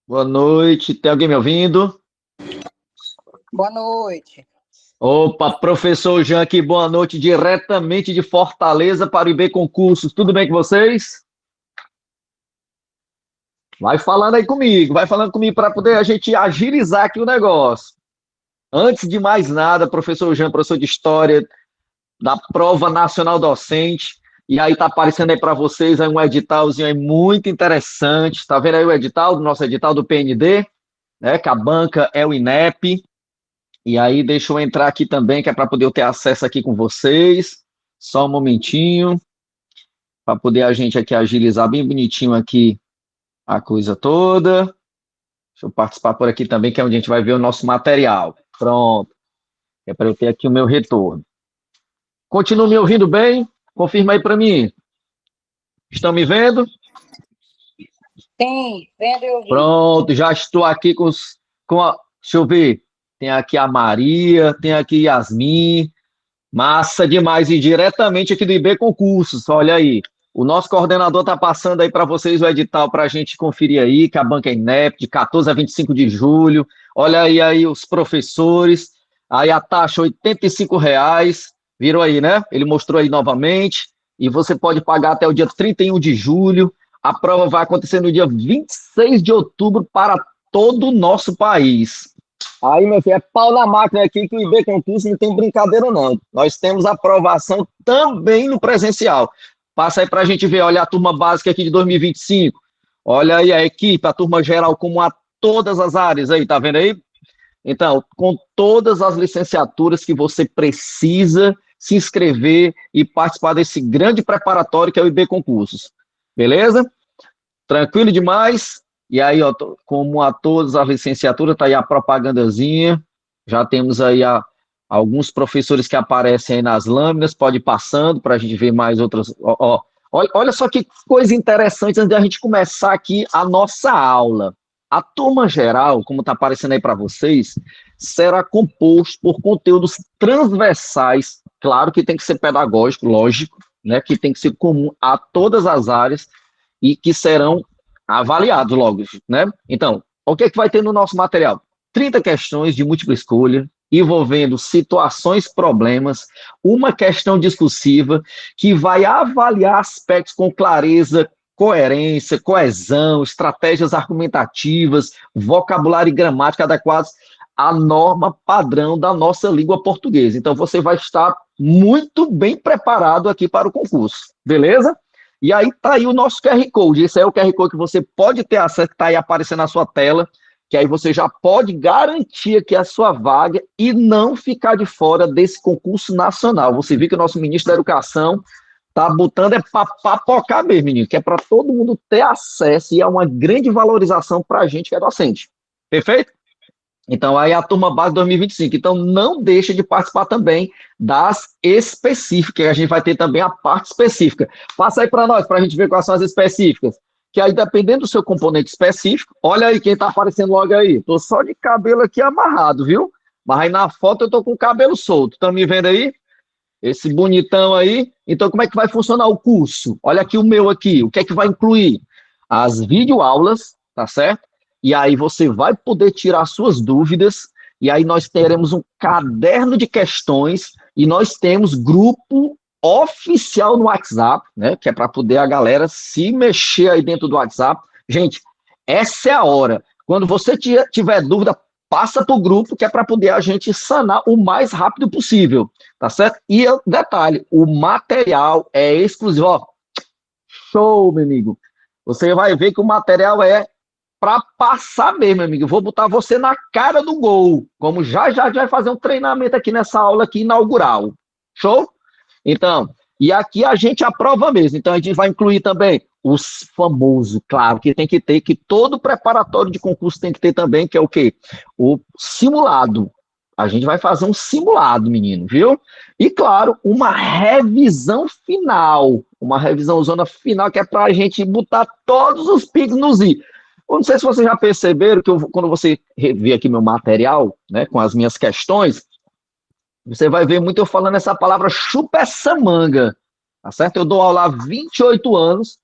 Boa noite, tem alguém me ouvindo? Boa noite. Opa, professor Jean aqui, boa noite, diretamente de Fortaleza para o IB Concursos. Tudo bem com vocês? Vai falando comigo para poder a gente agilizar aqui o negócio. Antes de mais nada, professor Jean, professor de História da Prova Nacional Docente, e aí tá aparecendo aí para vocês aí um editalzinho aí muito interessante. Tá vendo aí o edital, do nosso edital do PND, né? Que a banca é o INEP. E aí, deixa eu entrar aqui também, que é para poder eu ter acesso aqui com vocês. Só um momentinho, para poder a gente aqui agilizar bem bonitinho aqui a coisa toda. Deixa eu participar por aqui também, que é onde a gente vai ver o nosso material. Pronto, é para eu ter aqui o meu retorno. Continua me ouvindo bem? Confirma aí para mim. Estão me vendo? Sim, vendo e ouvindo. Pronto, já estou aqui deixa eu ver. Tem aqui a Maria, tem aqui Yasmin. Massa demais, e diretamente aqui do IB Concursos, olha aí. O nosso coordenador está passando aí para vocês o edital para a gente conferir aí, que a banca é INEP, de 14 a 25 de julho. Olha aí os professores, aí a taxa R$ 85, viram aí, né? Ele mostrou aí novamente, e você pode pagar até o dia 31 de julho. A prova vai acontecer no dia 26 de outubro para todo o nosso país. Aí, meu filho, é pau na máquina aqui que o IB Concurso não tem brincadeira, não. Nós temos aprovação também no presencial. Passa aí para a gente ver, olha a turma básica aqui de 2025. Olha aí a equipe, a turma geral, como a todas as áreas aí, tá vendo aí? Então, com todas as licenciaturas que você precisa se inscrever e participar desse grande preparatório que é o IB Concursos. Beleza? Tranquilo demais? E aí, ó, como a todas as licenciaturas, tá aí a propagandazinha. Já temos aí alguns professores que aparecem aí nas lâminas, pode ir passando para a gente ver mais outras. Olha só que coisa interessante antes de a gente começar aqui a nossa aula. A turma geral, como está aparecendo aí para vocês, será composto por conteúdos transversais, claro que tem que ser pedagógico, lógico, né, que tem que ser comum a todas as áreas e que serão avaliados logo, né? Então, o que é que vai ter no nosso material? 30 questões de múltipla escolha, envolvendo situações, problemas, uma questão discursiva que vai avaliar aspectos com clareza, coerência, coesão, estratégias argumentativas, vocabulário e gramática adequados à norma padrão da nossa língua portuguesa. Então, você vai estar muito bem preparado aqui para o concurso, beleza? E aí tá aí o nosso QR Code. Esse é o QR Code que você pode ter acesso, que está aí aparecendo na sua tela, que aí você já pode garantir aqui a sua vaga e não ficar de fora desse concurso nacional. Você viu que o nosso ministro da Educação tá botando é para papocar mesmo, menino, que é para todo mundo ter acesso e é uma grande valorização para a gente que é docente. Perfeito? Então, aí a turma base 2025. Então, não deixa de participar também das específicas. A gente vai ter também a parte específica. Passa aí para nós, para a gente ver quais são as específicas. Que aí, dependendo do seu componente específico, olha aí quem está aparecendo logo aí. Estou só de cabelo aqui amarrado, viu? Mas aí na foto eu estou com o cabelo solto. Estão me vendo aí? Esse bonitão aí. Então, como é que vai funcionar o curso? Olha aqui o meu aqui. O que é que vai incluir? As videoaulas, tá certo? E aí você vai poder tirar suas dúvidas, e aí nós teremos um caderno de questões, e nós temos grupo oficial no WhatsApp, né? Que é para poder a galera se mexer aí dentro do WhatsApp. Gente, essa é a hora. Quando você tiver dúvida, passa para o grupo, que é para poder a gente sanar o mais rápido possível, tá certo? E detalhe, o material é exclusivo, ó, show, meu amigo. Você vai ver que o material é para passar mesmo, amigo. Eu vou botar você na cara do gol, como já vai fazer um treinamento aqui nessa aula aqui inaugural. Show? Então, e aqui a gente aprova mesmo. Então a gente vai incluir também os famosos, claro, que tem que ter, que todo preparatório de concurso tem que ter também, que é o quê? O simulado. A gente vai fazer um simulado, menino, viu? E, claro, uma revisão zona final, que é para a gente botar todos os picos nos i. Eu não sei se vocês já perceberam que quando você vê aqui meu material, né, com as minhas questões, você vai ver muito eu falando essa palavra chupa essa manga, tá certo? Eu dou aula há 28 anos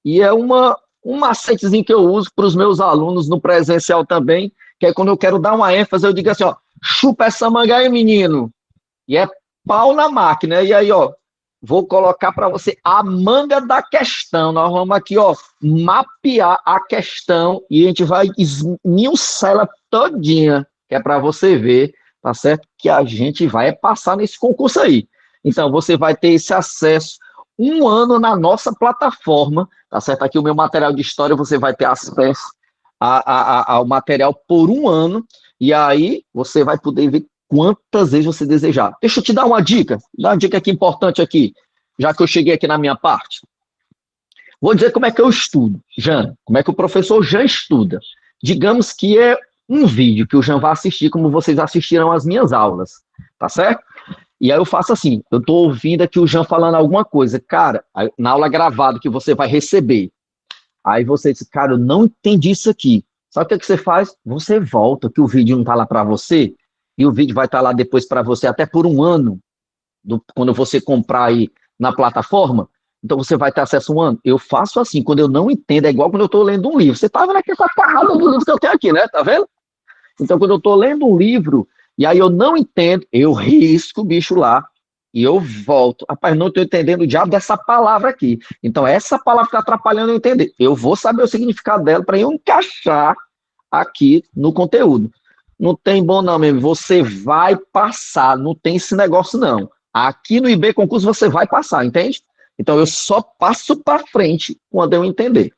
e é uma Um macetezinho que eu uso para os meus alunos no presencial também, que é quando eu quero dar uma ênfase, eu digo assim, ó, chupa essa manga aí, menino. E é pau na máquina. E aí, ó, vou colocar para você a manga da questão. Nós vamos aqui, ó, mapear a questão e a gente vai esmiuçar ela todinha, que é para você ver, tá certo? Que a gente vai passar nesse concurso aí. Então, você vai ter esse acesso um ano na nossa plataforma, tá certo? Aqui o meu material de história, você vai ter acesso ao material por um ano, e aí você vai poder ver quantas vezes você desejar. Deixa eu te dar uma dica aqui importante aqui, já que eu cheguei aqui na minha parte. Vou dizer como é que eu estudo, Jean, como é que o professor Jean estuda. Digamos que é um vídeo que o Jean vai assistir, como vocês assistiram às minhas aulas, tá certo? E aí eu faço assim, eu estou ouvindo aqui o Jean falando alguma coisa, cara, na aula gravada que você vai receber, aí você diz, cara, eu não entendi isso aqui. Sabe o que você faz? Você volta, que o vídeo não está lá para você, e o vídeo vai estar lá depois para você até por um ano, quando você comprar aí na plataforma, então você vai ter acesso a um ano. Eu faço assim, quando eu não entendo, é igual quando eu estou lendo um livro. Você está vendo aqui essa carrada do livro que eu tenho aqui, né? Tá vendo? Então, quando eu estou lendo um livro, e aí eu não entendo, eu risco o bicho lá, e eu volto. Rapaz, não estou entendendo o diabo dessa palavra aqui. Então, essa palavra está atrapalhando eu entender. Eu vou saber o significado dela para eu encaixar aqui no conteúdo. Não tem bom não, mesmo. Você vai passar, não tem esse negócio não. Aqui no IB Concurso você vai passar, entende? Então, eu só passo para frente quando eu entender.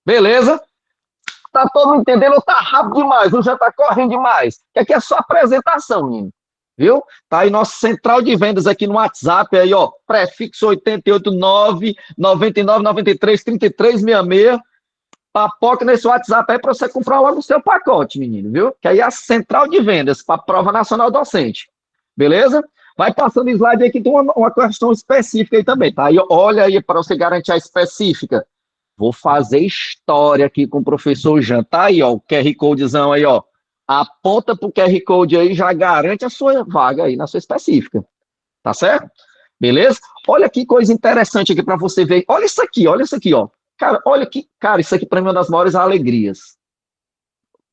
Beleza? Tá todo mundo entendendo ou tá rápido demais? Ou já tá correndo demais? Que aqui é só apresentação, menino. Viu? Tá aí nossa central de vendas aqui no WhatsApp, aí, ó, prefixo 889 99 93 33 66. Papoca nesse WhatsApp aí para você comprar logo o seu pacote, menino, viu? Que aí é a central de vendas para a Prova Nacional Docente. Beleza? Vai passando o slide aí que tem uma questão específica aí também, tá? Aí, olha aí para você garantir a específica. Vou fazer história aqui com o professor Jean. Tá aí, ó, o QR Codezão aí, ó. Aponta pro QR Code aí, já garante a sua vaga aí na sua específica. Tá certo? Beleza? Olha que coisa interessante aqui para você ver. Olha isso aqui, ó. Cara, olha que, cara, isso aqui para mim é uma das maiores alegrias.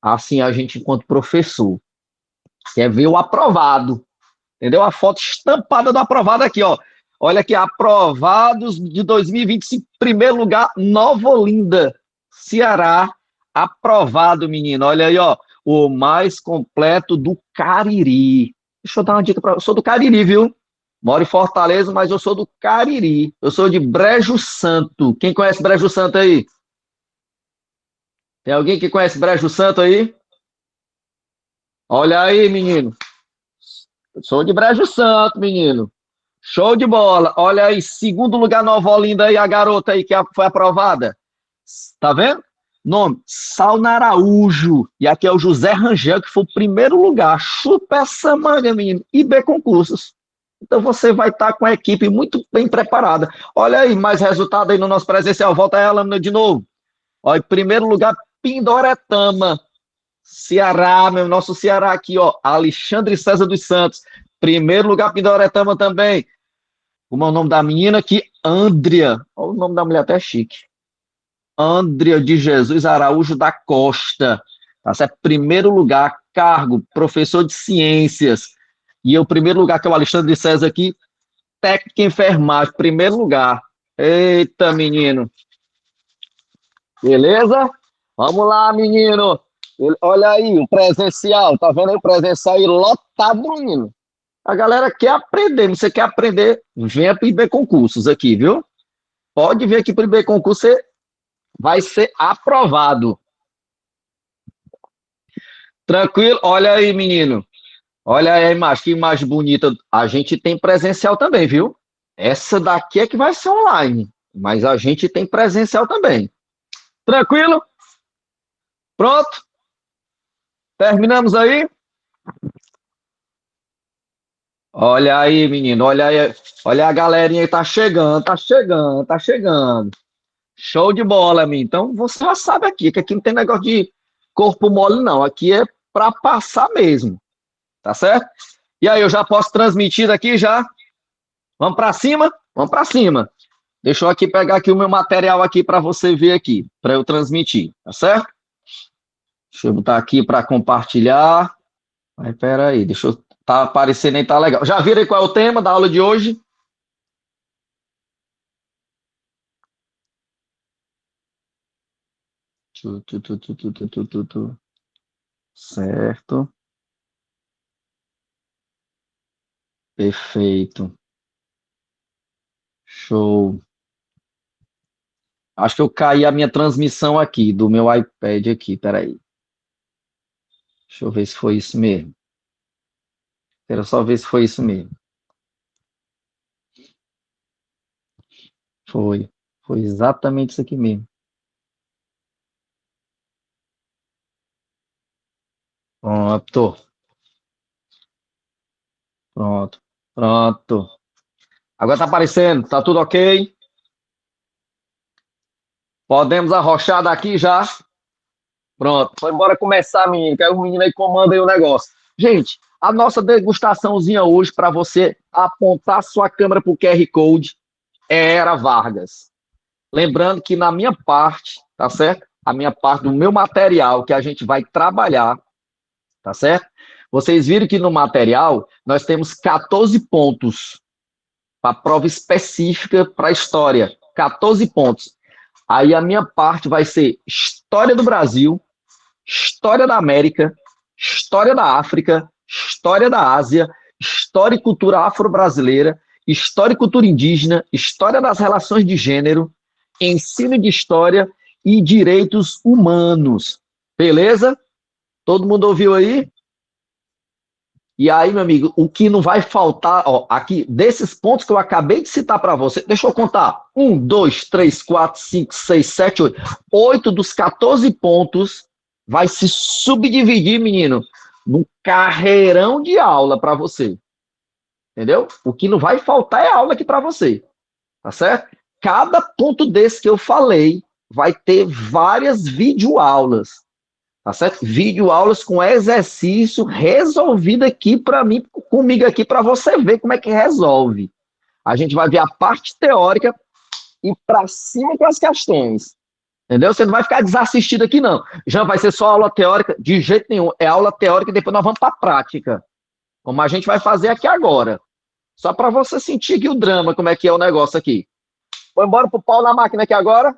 Assim, a gente, enquanto professor, quer ver o aprovado. Entendeu? A foto estampada do aprovado aqui, ó. Olha aqui, aprovados de 2025, primeiro lugar, Nova Olinda, Ceará, aprovado, menino. Olha aí, ó, o mais completo do Cariri. Deixa eu dar uma dica para você. Eu sou do Cariri, viu? Moro em Fortaleza, mas eu sou do Cariri. Eu sou de Brejo Santo. Quem conhece Brejo Santo aí? Tem alguém que conhece Brejo Santo aí? Olha aí, menino. Eu sou de Brejo Santo, menino. Show de bola. Olha aí, segundo lugar, Nova Olinda aí, a garota aí que foi aprovada. Tá vendo? Nome, Sauna Araújo. E aqui é o José Rangel, que foi o primeiro lugar. Chupa essa manga, menino. IB Concursos. Então você vai estar com a equipe muito bem preparada. Olha aí, mais resultado aí no nosso presencial. Volta aí a lâmina de novo. Olha, em primeiro lugar, Pindoretama. Ceará, meu nosso Ceará aqui, ó. Alexandre César dos Santos. Primeiro lugar, Pindoretama também. Como é o nome da menina aqui? Andrea. Olha o nome da mulher até chique. Andrea de Jesus Araújo da Costa. Tá certo? Primeiro lugar, cargo, professor de ciências. E o primeiro lugar, que é o Alexandre César aqui, técnico em enfermagem. Primeiro lugar. Eita, menino. Beleza? Vamos lá, menino. Olha aí, o presencial. Tá vendo aí o presencial aí lotado, menino? A galera quer aprender. Você quer aprender? Venha para o IB Concursos aqui, viu? Pode vir aqui para o IB Concursos, você vai ser aprovado. Tranquilo? Olha aí, menino. Olha aí a imagem, que imagem bonita. A gente tem presencial também, viu? Essa daqui é que vai ser online, mas a gente tem presencial também. Tranquilo? Pronto? Terminamos aí? Olha aí, menino, olha aí, olha a galerinha aí, tá chegando, tá chegando, tá chegando. Show de bola, menino. Então você já sabe aqui, que aqui não tem negócio de corpo mole, não. Aqui é pra passar mesmo, tá certo? E aí, eu já posso transmitir aqui já? Vamos pra cima? Vamos pra cima. Deixa eu aqui pegar aqui o meu material aqui para você ver aqui, para eu transmitir, tá certo? Deixa eu botar aqui para compartilhar. Mas pera aí, deixa eu... Tá aparecendo aí, tá legal. Já viram aí qual é o tema da aula de hoje? Certo. Perfeito. Show. Acho que eu caí a minha transmissão aqui, do meu iPad aqui, peraí. Deixa eu ver se foi isso mesmo. Quero só ver se foi isso mesmo. Foi. Foi exatamente isso aqui mesmo. Pronto. Pronto. Pronto. Agora tá aparecendo, tá tudo ok? Podemos arrochar daqui já? Pronto. Foi embora começar, menino, que aí o menino aí comanda aí o negócio. Gente, a nossa degustaçãozinha hoje para você apontar sua câmera pro QR Code é Era Vargas. Lembrando que na minha parte, tá certo? A minha parte do meu material que a gente vai trabalhar, tá certo? Vocês viram que no material nós temos 14 pontos para prova específica para a história. 14 pontos. Aí a minha parte vai ser História do Brasil, História da América, História da África, História da Ásia, História e Cultura Afro-Brasileira, História e Cultura Indígena, História das Relações de Gênero, Ensino de História e Direitos Humanos. Beleza? Todo mundo ouviu aí? E aí, meu amigo, o que não vai faltar, ó, aqui, desses pontos que eu acabei de citar para você, deixa eu contar. 1, 2, 3, 4, 5, 6, 7, 8. 8 dos 14 pontos vai se subdividir, menino, num carreirão de aula para você. Entendeu? O que não vai faltar é aula aqui para você. Tá certo? Cada ponto desse que eu falei vai ter várias videoaulas. Tá certo? Videoaulas com exercício resolvido aqui para mim, comigo aqui, para você ver como é que resolve. A gente vai ver a parte teórica e para cima com as questões. Entendeu? Você não vai ficar desassistido aqui, não. Já vai ser só aula teórica? De jeito nenhum. É aula teórica e depois nós vamos para a prática. Como a gente vai fazer aqui agora. Só para você sentir aqui o drama, como é que é o negócio aqui. Vou embora pro pau na máquina aqui agora.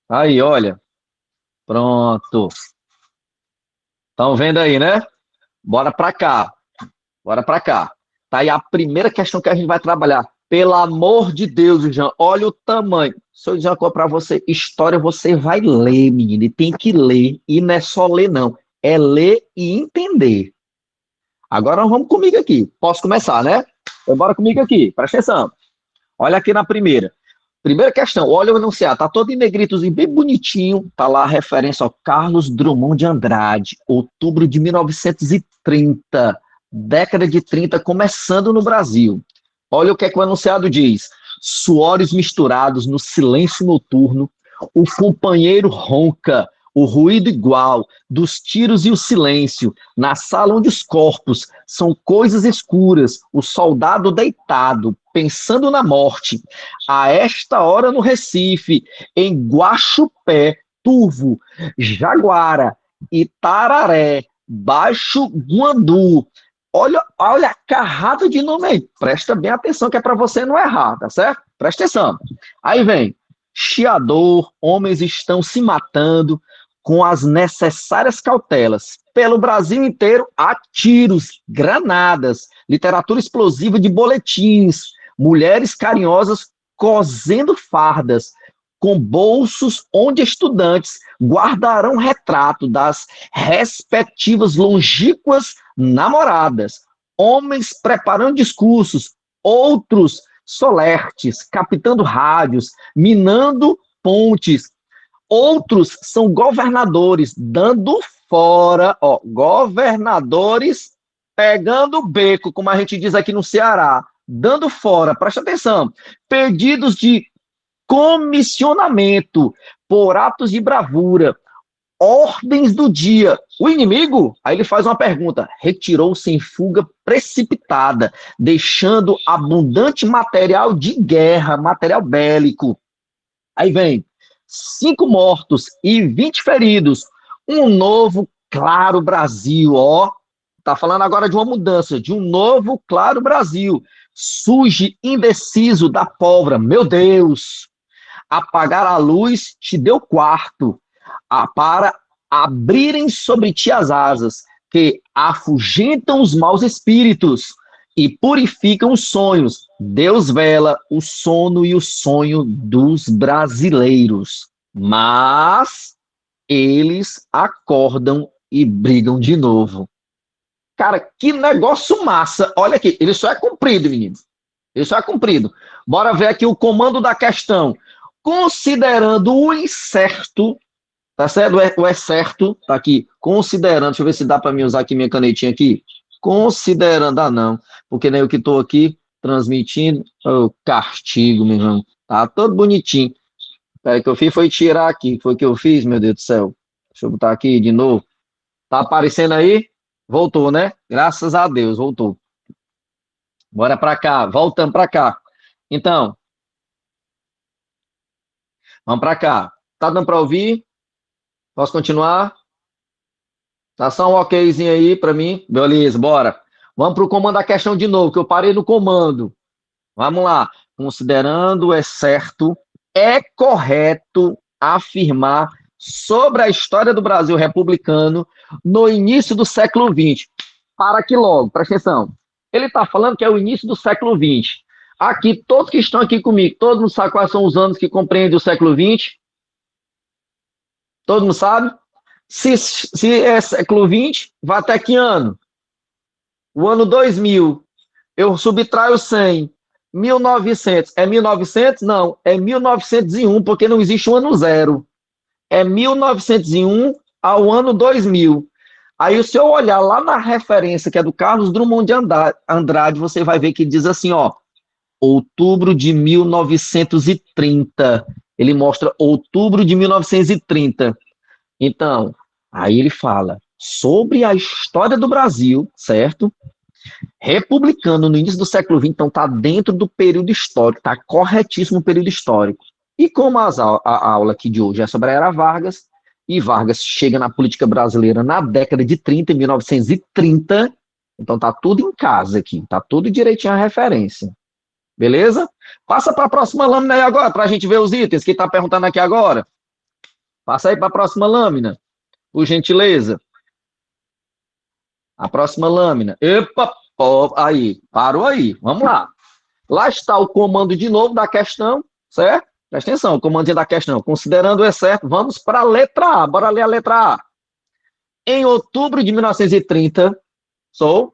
Aí, olha. Pronto. Estão vendo aí, né? Bora para cá. Bora para cá. Tá aí a primeira questão que a gente vai trabalhar. Pelo amor de Deus, Jean, olha o tamanho. Se eu dizer uma coisa para você, história você vai ler, menino, e tem que ler. E não é só ler, não. É ler e entender. Agora vamos comigo aqui. Posso começar, né? Bora comigo aqui. Presta atenção. Olha aqui na primeira. Primeira questão, olha o enunciado, tá todo em negritozinho, bem bonitinho, tá lá a referência ao Carlos Drummond de Andrade, outubro de 1930, década de 30, começando no Brasil. Olha o que é que o enunciado diz. Suores misturados no silêncio noturno, o companheiro ronca, o ruído igual dos tiros e o silêncio, na sala onde os corpos são coisas escuras, o soldado deitado, pensando na morte, a esta hora no Recife, em Guaxupé, Turvo, Jaguara, Itararé, Baixo Guandu. Olha a carrada de nome aí. Presta bem atenção que é para você não errar, tá certo? Presta atenção. Aí vem, chiador, homens estão se matando com as necessárias cautelas. Pelo Brasil inteiro, há tiros, granadas, literatura explosiva de boletins, mulheres carinhosas cosendo fardas, com bolsos onde estudantes guardarão retrato das respectivas longínquas namoradas, homens preparando discursos, outros solertes, captando rádios, minando pontes, outros são governadores, dando fora, ó, governadores pegando o beco, como a gente diz aqui no Ceará, dando fora, presta atenção, pedidos de comissionamento por atos de bravura, ordens do dia. O inimigo, aí ele faz uma pergunta, retirou-se em fuga precipitada, deixando abundante material de guerra, material bélico. Aí vem 5 mortos e 20 feridos. Um novo claro Brasil, ó. Tá falando agora de uma mudança, de um novo claro Brasil. Surge indeciso da pólvora. Meu Deus! Apagar a luz te deu quarto, para abrirem sobre ti as asas, que afugentam os maus espíritos e purificam os sonhos. Deus vela o sono e o sonho dos brasileiros, mas eles acordam e brigam de novo. Cara, que negócio massa. Olha aqui, ele só é cumprido, menino. Ele só é cumprido. Bora ver aqui o comando da questão. Considerando o incerto, tá certo? O é certo, tá aqui. Considerando, deixa eu ver se dá para mim usar aqui minha canetinha aqui. Considerando, não, porque nem eu que estou aqui transmitindo, castigo, meu irmão. Tá todo bonitinho. Peraí, que eu fiz foi tirar aqui. Foi o que eu fiz, meu Deus do céu. Deixa eu botar aqui de novo. Tá aparecendo aí? Voltou, né? Graças a Deus, voltou. Bora para cá, voltando para cá. Então, vamos para cá. Tá dando para ouvir? Posso continuar? Tá só um okzinho aí para mim? Beleza, bora. Vamos para o comando da questão de novo, que eu parei no comando. Vamos lá. Considerando é certo, é correto afirmar sobre a história do Brasil republicano no início do século XX. Para aqui logo, presta atenção. Ele está falando que é o início do século XX. Aqui, todos que estão aqui comigo, todo mundo sabe quais são os anos que compreendem o século XX? Todo mundo sabe? Se é século XX, vai até que ano? O ano 2000. Eu subtraio 100. 1900. É 1900? Não. É 1901, porque não existe um ano zero. É 1901 ao ano 2000. Aí, se eu olhar lá na referência, que é do Carlos Drummond de Andrade, você vai ver que diz assim, ó, outubro de 1930. Ele mostra outubro de 1930. Então, aí ele fala sobre a história do Brasil, certo? Republicano no início do século XX, então está dentro do período histórico, está corretíssimo o período histórico. E como a aula aqui de hoje é sobre a Era Vargas, e Vargas chega na política brasileira na década de 30, em 1930, então está tudo em casa aqui, está tudo direitinho a referência. Beleza? Passa para a próxima lâmina aí agora, para a gente ver os itens que está perguntando aqui agora. Passa aí para a próxima lâmina, por gentileza. A próxima lâmina. Epa, aí, parou aí, vamos lá. Lá está o comando de novo da questão, certo? Presta atenção, o comando da questão. Considerando é certo, vamos para a letra A. Bora ler a letra A. Em outubro de 1930,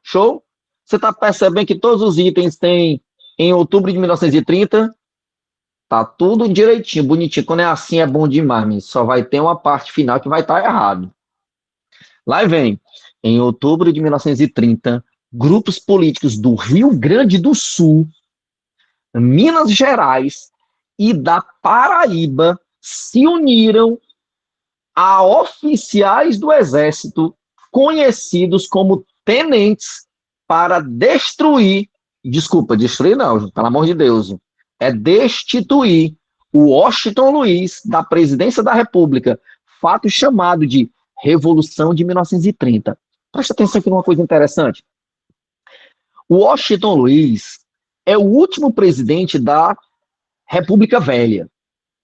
show? Você está percebendo que todos os itens têm em outubro de 1930? Tá tudo direitinho, bonitinho. Quando é assim é bom demais, mas só vai ter uma parte final que vai estar errado. Lá vem. Em outubro de 1930, grupos políticos do Rio Grande do Sul, Minas Gerais e da Paraíba se uniram a oficiais do Exército, conhecidos como tenentes, para destruir não, pelo amor de Deus, é destituir o Washington Luiz da presidência da República, fato chamado de Revolução de 1930. Presta atenção aqui numa coisa interessante. O Washington Luiz é o último presidente da República Velha.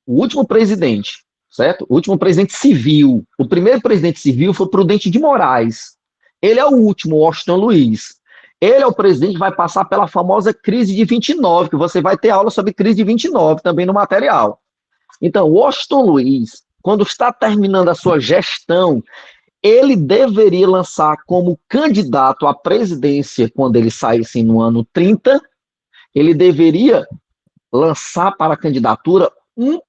O último presidente, certo? O último presidente civil. O primeiro presidente civil foi Prudente de Moraes. Ele é o último, Washington Luiz. Ele é o presidente que vai passar pela famosa crise de 29, que você vai ter aula sobre crise de 29 também no material. Então, Washington Luiz, quando está terminando a sua gestão, ele deveria lançar como candidato à presidência, quando ele saísse no ano 30, ele deveria lançar para a candidatura um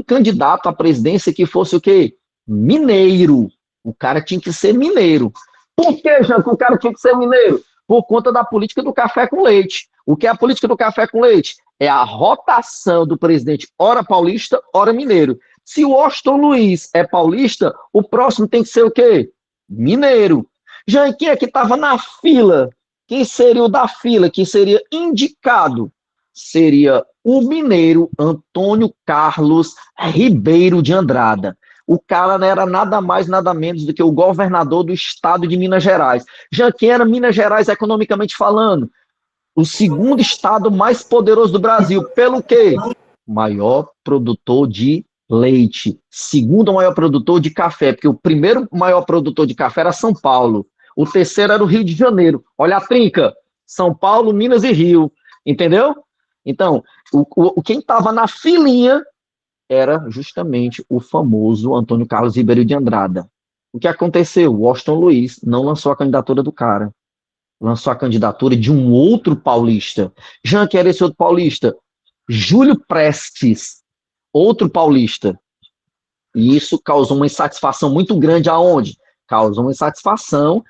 candidato à presidência que fosse o quê? Mineiro. O cara tinha que ser mineiro. Por que, Jean, que o cara tinha que ser mineiro? Por conta da política do café com leite. O que é a política do café com leite? É a rotação do presidente, ora paulista, ora mineiro. Se o Washington Luiz é paulista, o próximo tem que ser o quê? Mineiro. Já e quem é que estava na fila? Quem seria o da fila? Quem seria indicado? Seria o mineiro Antônio Carlos Ribeiro de Andrada. O cara não era nada mais, nada menos do que o governador do estado de Minas Gerais. Já que era Minas Gerais economicamente falando, o segundo estado mais poderoso do Brasil. Pelo quê? Maior produtor de leite. Segundo maior produtor de café, porque o primeiro maior produtor de café era São Paulo. O terceiro era o Rio de Janeiro. Olha a trinca. São Paulo, Minas e Rio. Entendeu? Então, quem estava na filinha era justamente o famoso Antônio Carlos Ribeiro de Andrada. O que aconteceu? O Washington Luiz não lançou a candidatura do cara. Lançou a candidatura de um outro paulista. Já que era esse outro paulista? Júlio Prestes, outro paulista. E isso causou uma insatisfação muito grande aonde? Causou uma insatisfação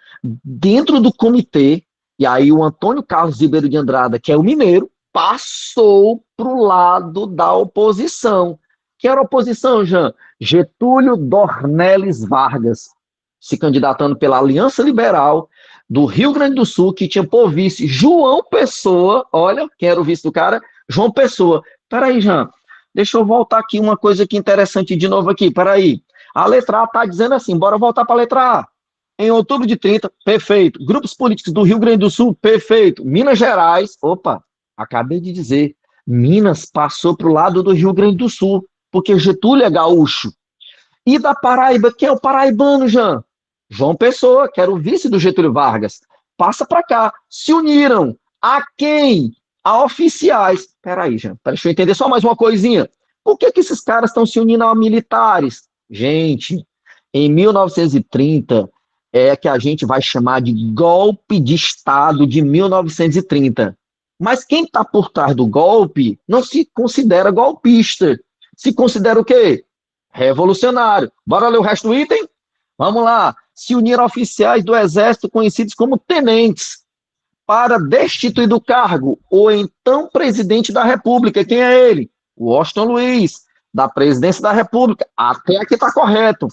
dentro do comitê, e aí o Antônio Carlos Ribeiro de Andrada, que é o mineiro, passou para o lado da oposição. Quem era a oposição, Jean? Getúlio Dornelles Vargas, se candidatando pela Aliança Liberal do Rio Grande do Sul, que tinha por vice João Pessoa. Olha, quem era o vice do cara? João Pessoa. Peraí, Jean, deixa eu voltar aqui uma coisa aqui interessante de novo aqui, peraí. A letra A está dizendo assim, bora voltar para a letra A. Em outubro de 30, perfeito. Grupos políticos do Rio Grande do Sul, perfeito. Minas Gerais, opa, acabei de dizer, Minas passou para o lado do Rio Grande do Sul, porque Getúlio é gaúcho. E da Paraíba, quem é o paraibano, Jean? João Pessoa, que era o vice do Getúlio Vargas. Passa para cá. Se uniram. A quem? A oficiais. Peraí, Jean, deixa eu entender só mais uma coisinha. Por que esses caras estão se unindo a militares? Gente, em 1930 é que a gente vai chamar de golpe de Estado de 1930. Mas quem está por trás do golpe não se considera golpista. Se considera o quê? Revolucionário. Bora ler o resto do item? Vamos lá. Se uniram oficiais do Exército conhecidos como tenentes para destituir do cargo o então presidente da República. Quem é ele? Washington Luiz, da presidência da República. Até aqui está correto.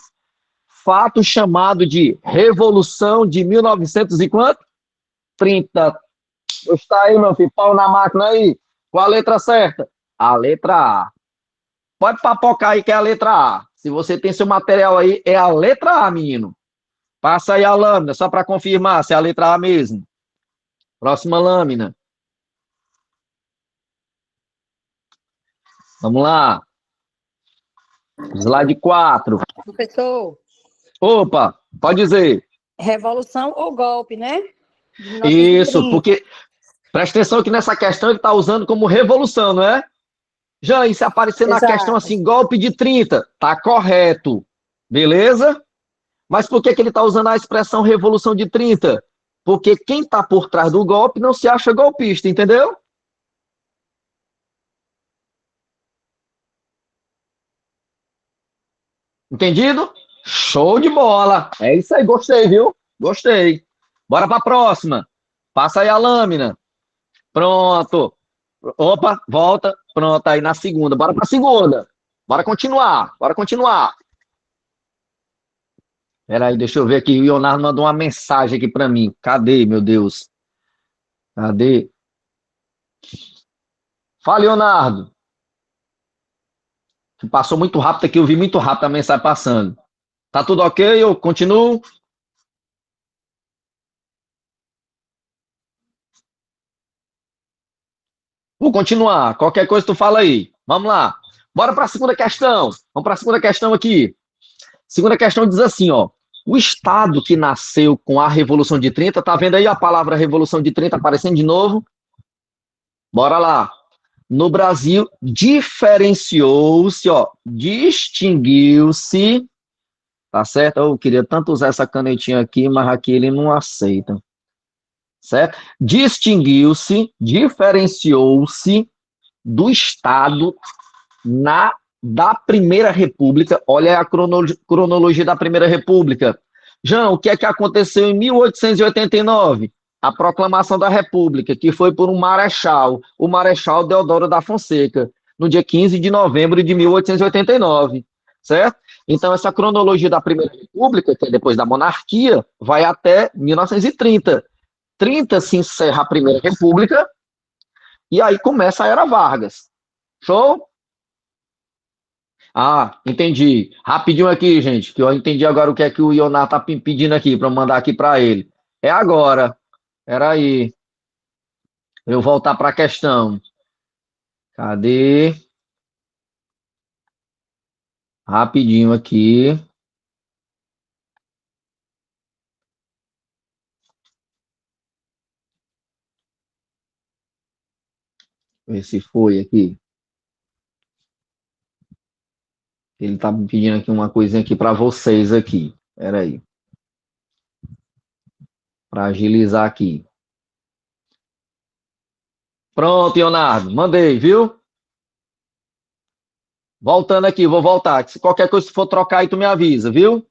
Fato chamado de Revolução de 1900 e quanto? 30. Está aí, meu filho, pau na máquina aí. Qual a letra certa? A letra A. Pode papocar aí que é a letra A. Se você tem seu material aí, é a letra A, menino. Passa aí a lâmina, só para confirmar se é a letra A mesmo. Próxima lâmina. Vamos lá. Slide 4. Professor, Opa, pode dizer. revolução ou golpe, né? Isso, porque presta atenção que nessa questão ele está usando como revolução, não é? Já, e se aparecer na questão assim, golpe de 30, tá correto. Beleza? Mas por que ele está usando a expressão revolução de 30? Porque quem está por trás do golpe não se acha golpista, entendeu? Entendido? Show de bola. É isso aí, gostei, viu? Gostei. Bora para a próxima. Passa aí a lâmina. Pronto. Opa, volta. Pronto, aí na segunda. Bora para a segunda. Bora continuar. Bora continuar. Peraí, deixa eu ver aqui. O Leonardo mandou uma mensagem aqui para mim. Cadê, meu Deus? Cadê? Fala, Leonardo. Passou muito rápido aqui, eu vi muito rápido a mensagem passando. Tá tudo ok? Eu continuo? Vou continuar. Qualquer coisa tu fala aí. Vamos lá. Bora para a segunda questão. Vamos para a segunda questão aqui. Segunda questão diz assim, ó. O estado que nasceu com a Revolução de 30, tá vendo aí a palavra Revolução de 30 aparecendo de novo? Bora lá. No Brasil, diferenciou-se, ó, distinguiu-se, tá certo? Eu queria tanto usar essa canetinha aqui, mas aqui ele não aceita, certo? Distinguiu-se, diferenciou-se do Estado da Primeira República. Olha a cronologia da Primeira República. João, o que é que aconteceu em 1889? A proclamação da República, que foi por um marechal, o Marechal Deodoro da Fonseca, no dia 15 de novembro de 1889. certo? Então, essa cronologia da Primeira República, que é depois da monarquia, vai até 1930. 30 se encerra a Primeira República e aí começa a Era Vargas. Show? Ah, entendi. Rapidinho aqui, gente, que eu entendi agora o que é que o Ioná tá pedindo aqui para eu mandar aqui para ele. É agora. Peraí. Eu voltar para a questão. Cadê? Rapidinho aqui. Ver se foi aqui. Ele tá me pedindo aqui uma coisinha aqui para vocês aqui. Peraí. Para agilizar aqui. Pronto, Leonardo. Mandei, viu? Voltando aqui, vou voltar. Se qualquer coisa, se for trocar aí, tu me avisa, viu?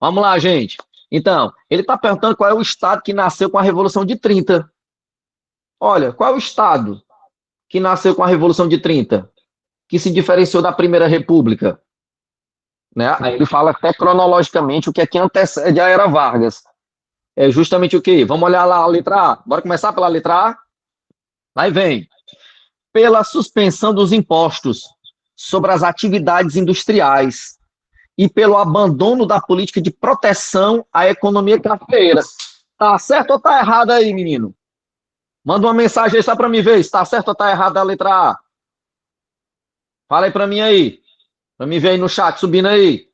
Vamos lá, gente. Então, ele está perguntando qual é o estado que nasceu com a Revolução de 30. Olha, qual é o estado que nasceu com a Revolução de 30? Que se diferenciou da Primeira República? Né? Aí ele fala até cronologicamente o que é que antecede a Era Vargas. É justamente o quê? Vamos olhar lá a letra A. Bora começar pela letra A? Aí vem. Pela suspensão dos impostos sobre as atividades industriais e pelo abandono da política de proteção à economia cafeeira. Tá certo ou tá errado aí, menino? Manda uma mensagem aí só para me ver se tá certo ou tá errado a letra A. Fala aí para mim aí. Para me ver aí no chat, subindo aí.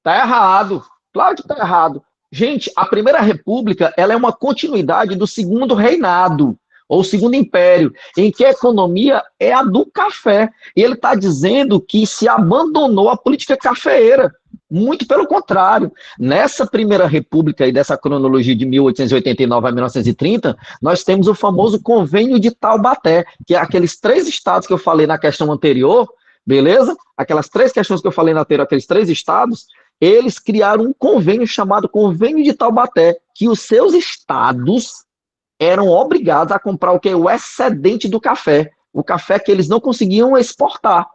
Tá errado. Claro que tá errado. Gente, a Primeira República, ela é uma continuidade do Segundo Reinado, ou Segundo Império, em que a economia é a do café. E ele está dizendo que se abandonou a política cafeeira. Muito pelo contrário. Nessa Primeira República e dessa cronologia de 1889 a 1930, nós temos o famoso Convênio de Taubaté, que é aqueles 3 estados que eu falei na questão anterior, beleza? Aquelas 3 questões que eu falei na anterior, aqueles 3 estados, eles criaram um convênio chamado Convênio de Taubaté, que os seus estados eram obrigados a comprar o que? O excedente do café. O café que eles não conseguiam exportar.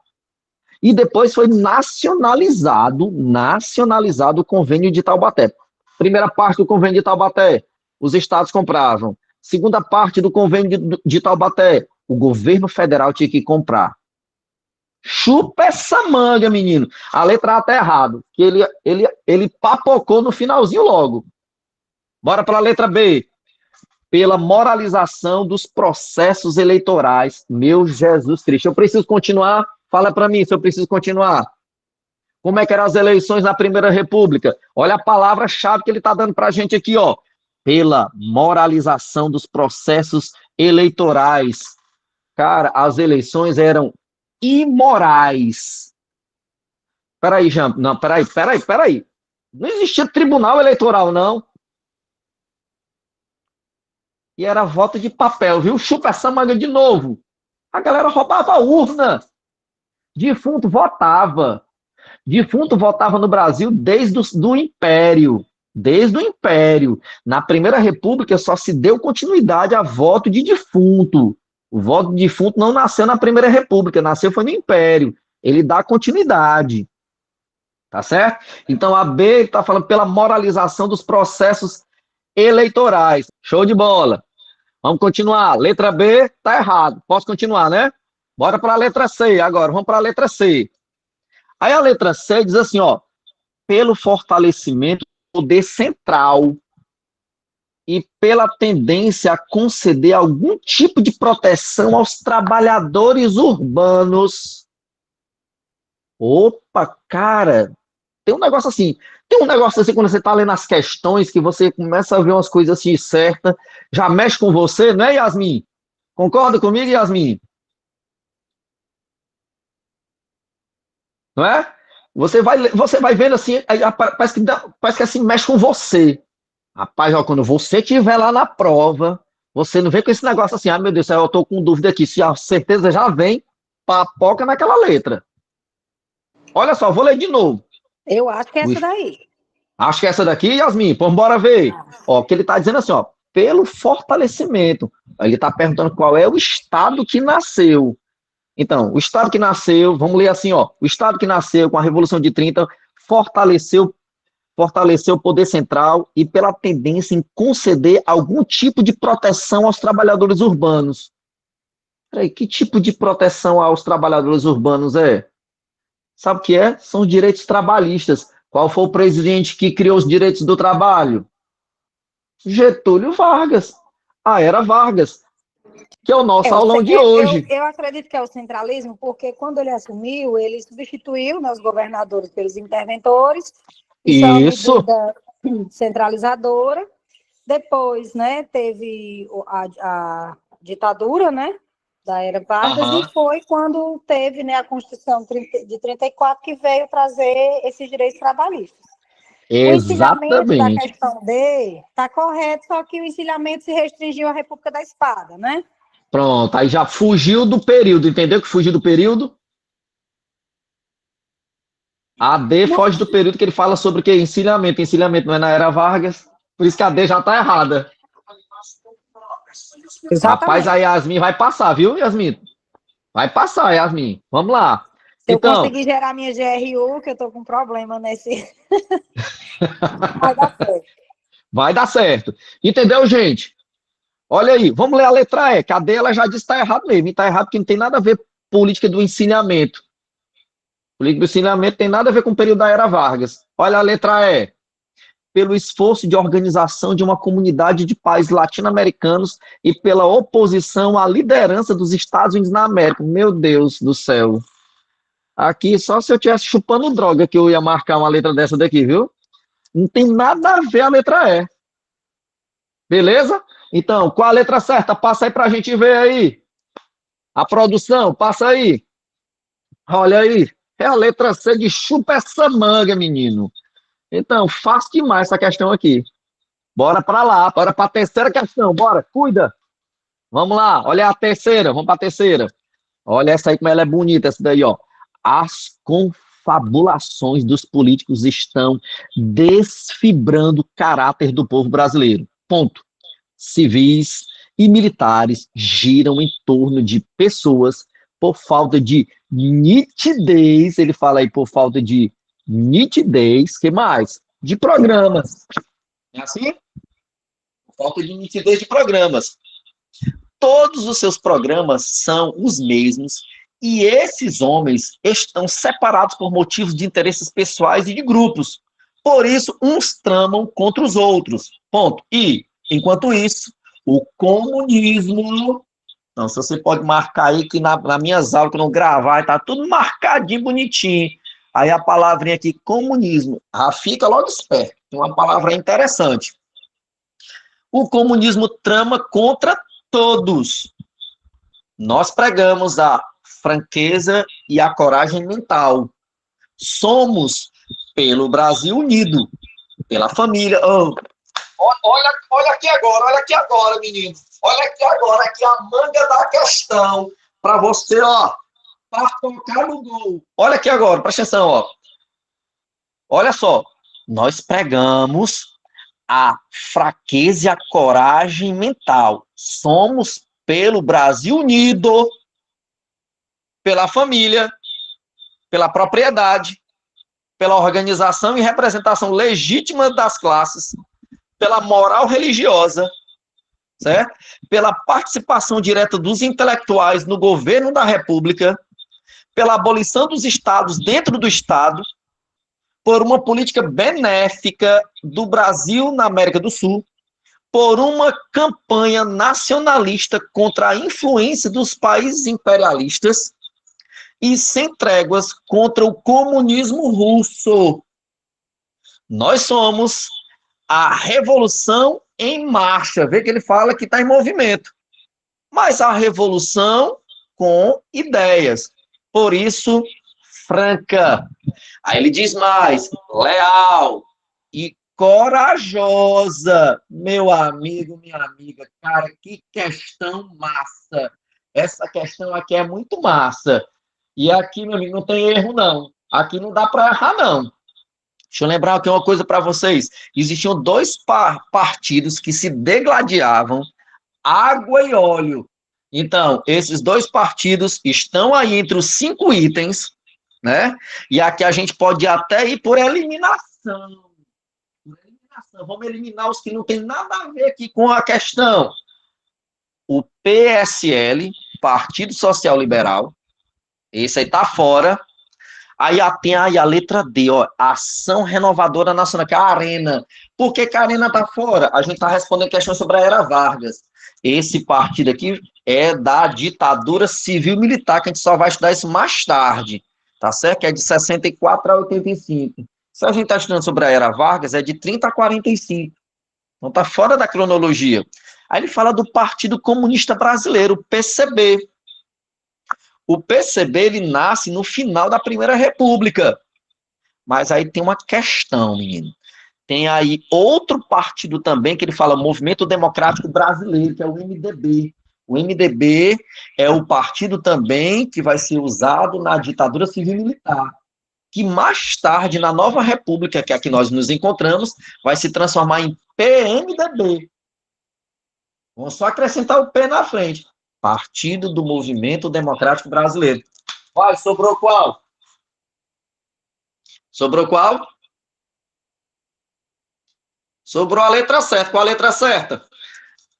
E depois foi nacionalizado o Convênio de Taubaté. Primeira parte do Convênio de Taubaté, os estados compravam. Segunda parte do Convênio de Taubaté, o governo federal tinha que comprar. Chupa essa manga, menino. A letra A tá errado, que ele papocou no finalzinho logo. Bora para a letra B. Pela moralização dos processos eleitorais. Meu Jesus Cristo. Eu preciso continuar? Fala para mim se eu preciso continuar. Como é que eram as eleições na Primeira República? Olha a palavra-chave que ele está dando para a gente aqui, ó. Pela moralização dos processos eleitorais. Cara, as eleições eram imorais. Peraí, Jean. Não, peraí. Não existia tribunal eleitoral, não. E era voto de papel, viu? Chupa essa manga de novo. A galera roubava a urna. Defunto votava. Defunto votava no Brasil desde o Império. Desde o Império. Na Primeira República só se deu continuidade a voto de defunto. O voto de defunto não nasceu na Primeira República, nasceu foi no Império. Ele dá continuidade. Tá certo? Então a B está falando pela moralização dos processos eleitorais. Show de bola. Vamos continuar. Letra B tá errado. Posso continuar, né? Bora para a letra C agora. Vamos para a letra C. Aí a letra C diz assim, ó, pelo fortalecimento do poder central e pela tendência a conceder algum tipo de proteção aos trabalhadores urbanos. Opa, cara, tem um negócio assim quando você está lendo as questões, que você começa a ver umas coisas assim certas, já mexe com você, não é, Yasmin? Concorda comigo, Yasmin? Não é? Você vai vendo assim, parece que assim mexe com você. Rapaz, ó, quando você estiver lá na prova, você não vem com esse negócio assim, ah, meu Deus, eu estou com dúvida aqui, se a certeza já vem, papoca naquela letra. Olha só, vou ler de novo. Eu acho que é essa daí. Acho que é essa daqui, Yasmin, vamos bora ver. Ó, que ele está dizendo assim, ó, pelo fortalecimento. Ele está perguntando qual é o estado que nasceu. Então, o Estado que nasceu, vamos ler assim, ó, o Estado que nasceu com a Revolução de 30 fortaleceu o poder central e pela tendência em conceder algum tipo de proteção aos trabalhadores urbanos. Peraí, que tipo de proteção aos trabalhadores urbanos é? Sabe o que é? São os direitos trabalhistas. Qual foi o presidente que criou os direitos do trabalho? Getúlio Vargas. A era Vargas, que é o nosso aulão de hoje. Eu acredito que é o centralismo, porque quando ele assumiu, ele substituiu, né, os governadores pelos interventores. Isso é uma medida centralizadora. Depois, né, teve a ditadura, né, da era Vargas, e foi quando teve, né, a Constituição de 34 que veio trazer esses direitos trabalhistas. O encilhamento da questão D está correto, só que o encilhamento se restringiu à República da Espada, né? Pronto, aí já fugiu do período, entendeu que fugiu do período? A D foge do período que ele fala sobre o que? Encilhamento. Encilhamento não é na era Vargas, por isso que a D já está errada. Exatamente. Rapaz, a Yasmin vai passar, viu, Yasmin? Vai passar, Yasmin. Vamos lá. Se então, eu conseguir gerar minha GRU, que eu estou com problema nesse... Vai dar certo. Vai dar certo. Entendeu, gente? Olha aí, vamos ler a letra E, que a D ela já disse que está errado mesmo. Está errado porque não tem nada a ver com política do ensinamento. Política do ensinamento tem nada a ver com o período da era Vargas. Olha a letra E. Pelo esforço de organização de uma comunidade de países latino-americanos e pela oposição à liderança dos Estados Unidos na América. Meu Deus do céu. Aqui, só se eu estivesse chupando droga que eu ia marcar uma letra dessa daqui, viu? Não tem nada a ver a letra E. Beleza? Então, qual a letra certa? Passa aí pra gente ver aí. A produção, passa aí. Olha aí. É a letra C de chupa essa manga, menino. Então, fácil demais essa questão aqui. Bora pra lá, bora pra terceira questão, bora, cuida. Vamos lá, olha a terceira, vamos pra terceira. Olha essa aí como ela é bonita, essa daí, ó. As confabulações dos políticos estão desfibrando o caráter do povo brasileiro. Ponto. Civis e militares giram em torno de pessoas por falta de nitidez, ele fala aí por falta de nitidez, que mais? De programas. É assim? Falta de nitidez de programas. Todos os seus programas são os mesmos e esses homens estão separados por motivos de interesses pessoais e de grupos. Por isso, uns tramam contra os outros. Ponto. E, enquanto isso, o comunismo... Então, se você pode marcar aí que nas minhas aulas, que eu não gravar, tá tudo marcadinho, bonitinho. Aí a palavrinha aqui, comunismo. Ah, fica logo esperto. Tem uma palavra interessante. O comunismo trama contra todos. Nós pregamos a franqueza e a coragem mental. Somos pelo Brasil unido, pela família. Oh. Olha aqui agora, menino. Olha aqui agora, aqui a manga da questão. Para você, ó, para tocar no gol. Olha aqui agora, presta atenção, ó. Olha só, nós pregamos a fraqueza e a coragem mental. Somos pelo Brasil unido, pela família, pela propriedade, pela organização e representação legítima das classes, pela moral religiosa, certo? Pela participação direta dos intelectuais no governo da República, pela abolição dos estados dentro do Estado, por uma política benéfica do Brasil na América do Sul, por uma campanha nacionalista contra a influência dos países imperialistas e sem tréguas contra o comunismo russo. Nós somos a revolução em marcha. Vê que ele fala que está em movimento. Mas a revolução com ideias. Por isso, franca. Aí ele diz mais, leal e corajosa. Meu amigo, minha amiga, cara, que questão massa. Essa questão aqui é muito massa. E aqui, meu amigo, não tem erro, não. Aqui não dá para errar, não. Deixa eu lembrar aqui uma coisa para vocês. Existiam dois partidos que se degladiavam, água e óleo. Então, esses dois partidos estão aí entre os 5 itens, né? E aqui a gente pode até ir por eliminação. Por eliminação. Vamos eliminar os que não tem nada a ver aqui com a questão. O PSL, Partido Social Liberal, esse aí tá fora. Aí tem aí a letra D, ó, Ação Renovadora Nacional, que é a Arena. Por que a Arena tá fora? A gente tá respondendo questões sobre a Era Vargas. Esse partido aqui é da ditadura civil-militar, que a gente só vai estudar isso mais tarde, tá certo? Que é de 64 a 85. Se a gente está estudando sobre a Era Vargas, é de 30 a 45. Então tá fora da cronologia. Aí ele fala do Partido Comunista Brasileiro, PCB. O PCB, ele nasce no final da Primeira República. Mas aí tem uma questão, menino. Tem aí outro partido também, que ele fala Movimento Democrático Brasileiro, que é o MDB. O MDB é o partido também que vai ser usado na ditadura civil-militar, que mais tarde, na nova república, que é a que nós nos encontramos, vai se transformar em PMDB. Vamos só acrescentar o P na frente. Partido do Movimento Democrático Brasileiro. Vai, sobrou qual? Sobrou qual? Sobrou a letra certa. Qual a letra certa?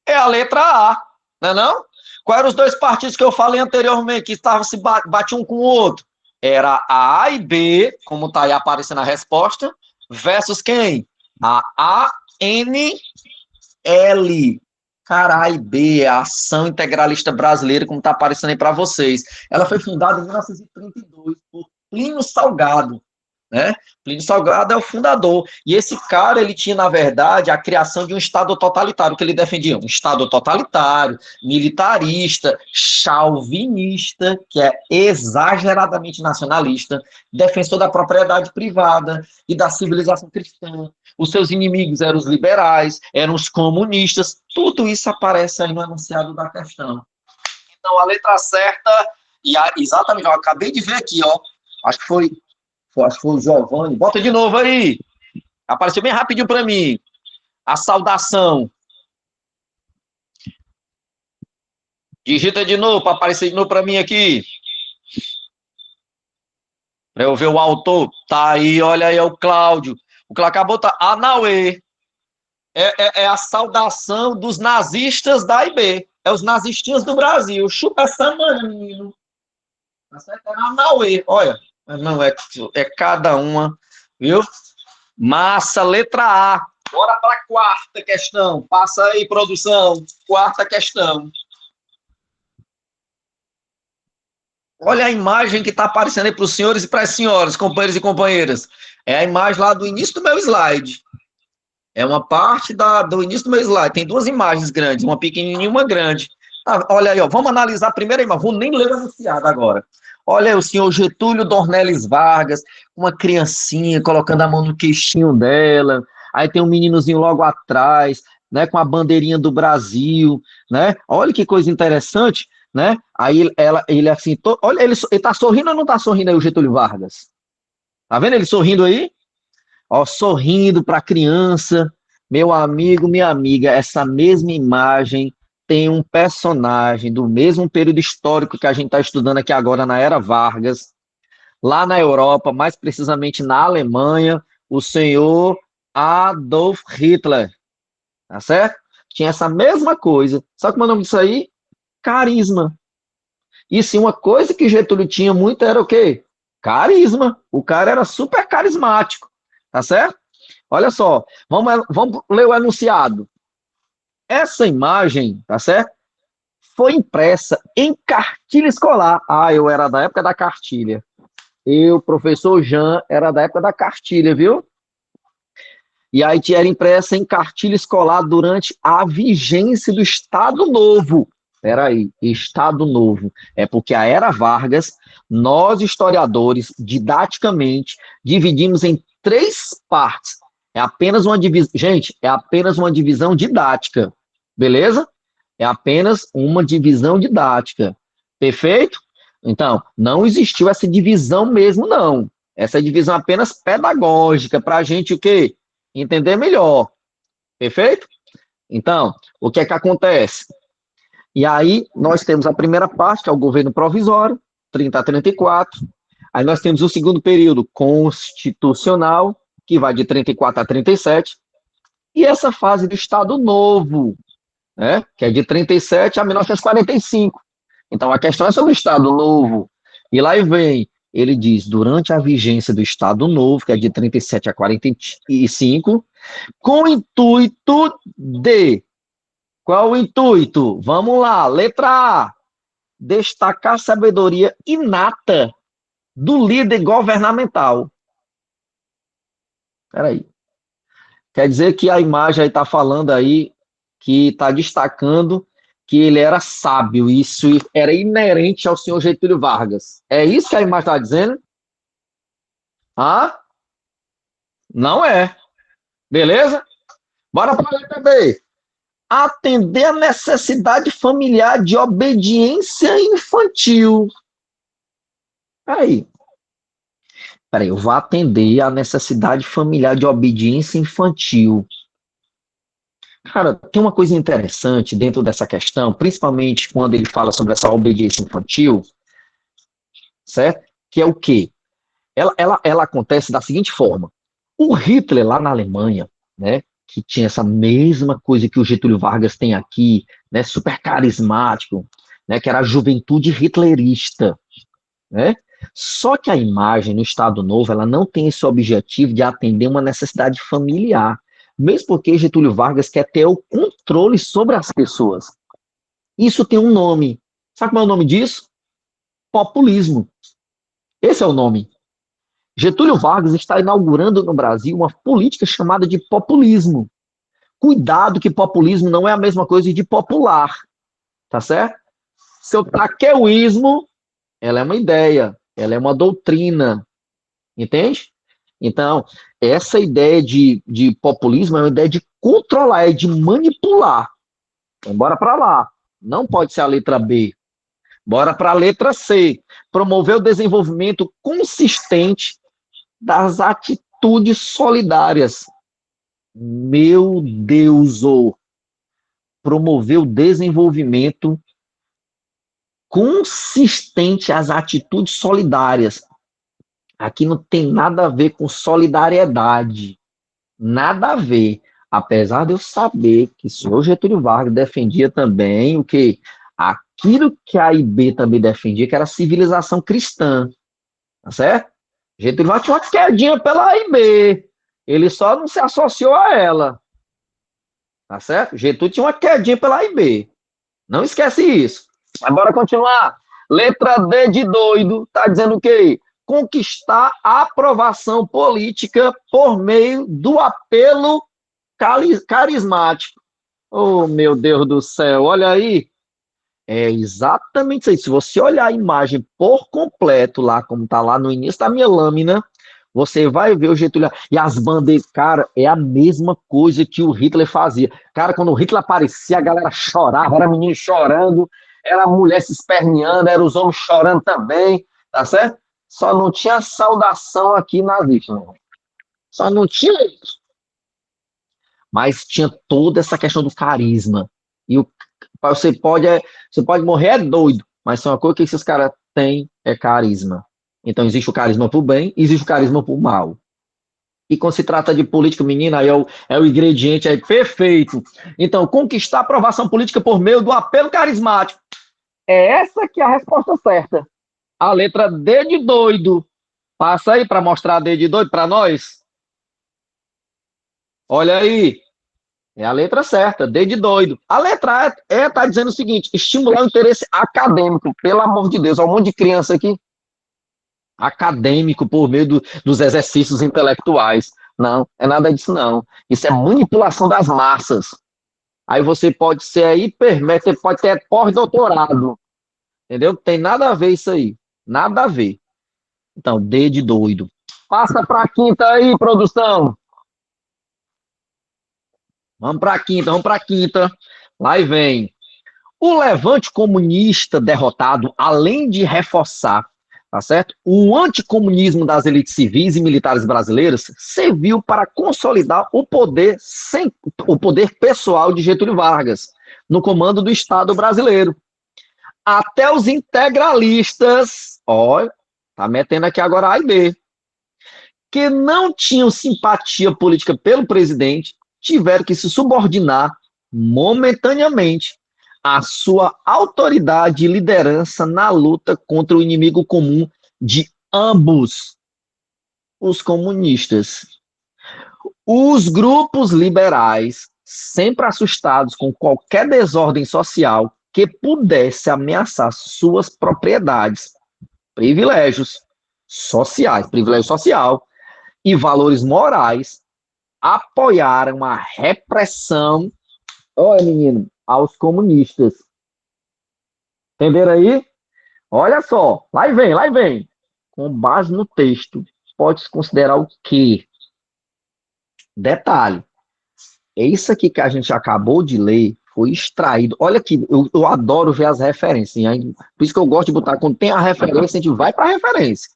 É a letra A, não é não? Quais eram os dois partidos que eu falei anteriormente, que estavam se batiam um com o outro? Era a A e B, como está aí aparecendo a resposta, versus quem? A ANL. Cara, A e B, a Ação Integralista Brasileira, como está aparecendo aí para vocês. Ela foi fundada em 1932 por Plínio Salgado, né? Plínio Salgado é o fundador. E esse cara, ele tinha, na verdade, a criação de um Estado totalitário, que ele defendia um Estado totalitário, militarista, chauvinista, que é exageradamente nacionalista, defensor da propriedade privada e da civilização cristã. Os seus inimigos eram os liberais, eram os comunistas. Tudo isso aparece aí no enunciado da questão. Então, a letra certa, exatamente, eu acabei de ver aqui, ó, acho que foi o Giovanni. Bota de novo aí. Apareceu bem rapidinho para mim. A saudação. Digita de novo para aparecer de novo para mim aqui. Para eu ver o autor. Tá aí, olha aí, é o Cláudio. O que acabou tá Anauê. É a saudação dos nazistas da IB. É os nazistinhos do Brasil. Chupa essa mano, menino. Tá certo? É Anauê. Olha. Não, é cada uma, viu? Massa, letra A. Bora para a quarta questão. Passa aí, produção. Quarta questão. Olha a imagem que está aparecendo aí para os senhores e para as senhoras, companheiros e companheiras. É a imagem lá do início do meu slide. É uma parte do início do meu slide. Tem duas imagens grandes, uma pequenininha e uma grande. Olha aí, ó. Vamos analisar a primeira imagem. Vou nem ler o anunciado agora. Olha aí, o senhor Getúlio Dornelles Vargas, uma criancinha colocando a mão no queixinho dela. Aí tem um meninozinho logo atrás, né, com a bandeirinha do Brasil, né? Olha que coisa interessante, né? Aí ele assim, olha, ele tá sorrindo ou não tá sorrindo aí o Getúlio Vargas? Tá vendo ele sorrindo aí? Ó, sorrindo para a criança. Meu amigo, minha amiga, essa mesma imagem tem um personagem do mesmo período histórico que a gente está estudando aqui agora na Era Vargas, lá na Europa, mais precisamente na Alemanha, o senhor Adolf Hitler, tá certo? Tinha essa mesma coisa. Sabe como é o nome disso aí? Carisma. E sim, uma coisa que Getúlio tinha muito era o quê? Carisma. O cara era super carismático, tá certo? Olha só, vamos ler o enunciado. Essa imagem, tá certo? Foi impressa em cartilha escolar. Ah, eu era da época da cartilha. Eu, professor Jean, era da época da cartilha, viu? E aí era impressa em cartilha escolar durante a vigência do Estado Novo. Peraí, Estado Novo. É porque a Era Vargas, nós historiadores, didaticamente, dividimos em 3 partes. É apenas uma divisão. Gente, é apenas uma divisão didática. Beleza? É apenas uma divisão didática. Perfeito? Então, não existiu essa divisão mesmo, não. Essa divisão é apenas pedagógica, para a gente o quê? Entender melhor. Perfeito? Então, o que é que acontece? E aí nós temos a primeira parte, que é o governo provisório, 30 a 34. Aí nós temos o segundo período constitucional, que vai de 34 a 37. E essa fase do Estado Novo, né, que é de 37 a 1945. Então a questão é sobre o Estado Novo. E lá vem, ele diz, durante a vigência do Estado Novo, que é de 37 a 45, com o intuito de... Qual o intuito? Vamos lá, letra A. Destacar a sabedoria inata do líder governamental. Peraí. Quer dizer que a imagem aí está falando aí que está destacando que ele era sábio, isso era inerente ao senhor Getúlio Vargas. É isso que a imagem está dizendo? Ah? Não é. Beleza? Bora para a letra B. Atender a necessidade familiar de obediência infantil. Peraí, eu vou atender a necessidade familiar de obediência infantil. Cara, tem uma coisa interessante dentro dessa questão, principalmente quando ele fala sobre essa obediência infantil, certo? Que é o quê? Ela acontece da seguinte forma. O Hitler, lá na Alemanha, né, que tinha essa mesma coisa que o Getúlio Vargas tem aqui, né, super carismático, né, que era a juventude hitlerista, né? Só que a imagem no Estado Novo, ela não tem esse objetivo de atender uma necessidade familiar, mesmo porque Getúlio Vargas quer ter o controle sobre as pessoas. Isso tem um nome. Sabe qual é o nome disso? Populismo. Esse é o nome. Getúlio Vargas está inaugurando no Brasil uma política chamada de populismo. Cuidado que populismo não é a mesma coisa de popular, tá certo? Seu taqueuísmo, ela é uma ideia, ela é uma doutrina, entende? Então, essa ideia de populismo é uma ideia de controlar, é de manipular. Então, bora para lá. Não pode ser a letra B. Bora para a letra C. Promover o desenvolvimento consistente das atitudes solidárias. Meu Deus, promover o desenvolvimento consistente às atitudes solidárias. Aqui não tem nada a ver com solidariedade. Nada a ver. Apesar de eu saber que o senhor Getúlio Vargas defendia também o quê? Aquilo que a IB também defendia, que era a civilização cristã. Tá certo? Getúlio Vargas tinha uma quedinha pela AIB. Ele só não se associou a ela. Tá certo? Getúlio tinha uma quedinha pela AIB. Não esquece isso. Mas bora continuar. Letra D de doido. Tá dizendo o quê? Conquistar a aprovação política por meio do apelo carismático. Oh, meu Deus do céu. Olha aí. É exatamente isso aí. Se você olhar a imagem por completo lá, como tá lá no início da minha lâmina, você vai ver o Getúlio. E as bandeiras, cara, é a mesma coisa que o Hitler fazia. Cara, quando o Hitler aparecia, a galera chorava, era menino chorando, era a mulher se esperneando, era os homens chorando também, tá certo? Só não tinha saudação aqui nazista, né? Só não tinha isso. Mas tinha toda essa questão do carisma. E você pode morrer doido, mas se uma coisa que esses caras têm é carisma. Então existe o carisma pro bem, existe o carisma pro mal. E quando se trata de política, menina, aí é o ingrediente aí perfeito. Então, conquistar a aprovação política por meio do apelo carismático. É essa que é a resposta certa. A letra D de doido. Passa aí para mostrar a D de doido para nós. Olha aí. É a letra certa, D de doido. A letra E está dizendo o seguinte: estimular o interesse acadêmico. Pelo amor de Deus, olha um monte de criança aqui. Acadêmico por meio dos exercícios intelectuais. Não, é nada disso não. Isso é manipulação das massas. Aí você pode ser hipermédio, você pode ter pós-doutorado. Entendeu? Tem nada a ver isso aí. Nada a ver. Então, D de doido. Passa para a quinta aí, produção. Vamos para a quinta. Lá e vem. O levante comunista derrotado, além de reforçar, tá certo? O anticomunismo das elites civis e militares brasileiras serviu para consolidar o poder pessoal de Getúlio Vargas, no comando do Estado brasileiro. Até os integralistas, ó, tá metendo aqui agora A e B, que não tinham simpatia política pelo presidente, tiveram que se subordinar momentaneamente à sua autoridade e liderança na luta contra o inimigo comum de ambos, os comunistas. Os grupos liberais, sempre assustados com qualquer desordem social que pudesse ameaçar suas propriedades, privilégio social e valores morais, apoiaram a repressão, olha menino, aos comunistas. Entenderam aí? Olha só, lá e vem. Com base no texto, pode-se considerar o quê? Detalhe, isso aqui que a gente acabou de ler foi extraído. Olha aqui, eu adoro ver as referências. Hein? Por isso que eu gosto de botar, quando tem a referência, a gente vai para a referência.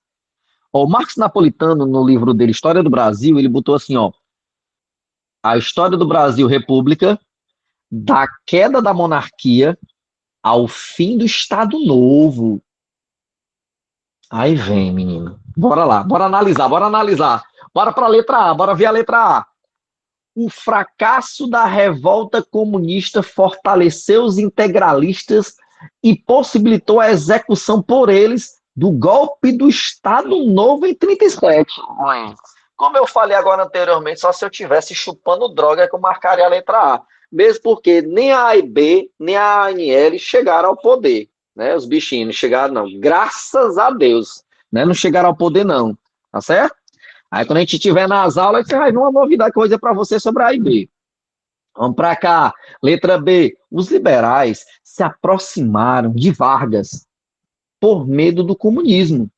Ó, o Marcos Napolitano, no livro dele, História do Brasil, ele botou assim, ó, a história do Brasil República, da queda da monarquia ao fim do Estado Novo. Aí vem, menino. Bora lá, bora analisar. Bora para a letra A, bora ver a letra A. O fracasso da revolta comunista fortaleceu os integralistas e possibilitou a execução por eles do golpe do Estado Novo em 37. Como eu falei agora anteriormente, só se eu tivesse chupando droga que eu marcaria a letra A. Mesmo porque nem a A e B, nem a ANL chegaram ao poder. Né? Os bichinhos não chegaram, não. Graças a Deus. Né? Não chegaram ao poder, não. Tá certo? Aí quando a gente estiver nas aulas, você vai ver uma novidade que eu vou dizer para você sobre a A e B. Vamos para cá. Letra B. Os liberais se aproximaram de Vargas por medo do comunismo,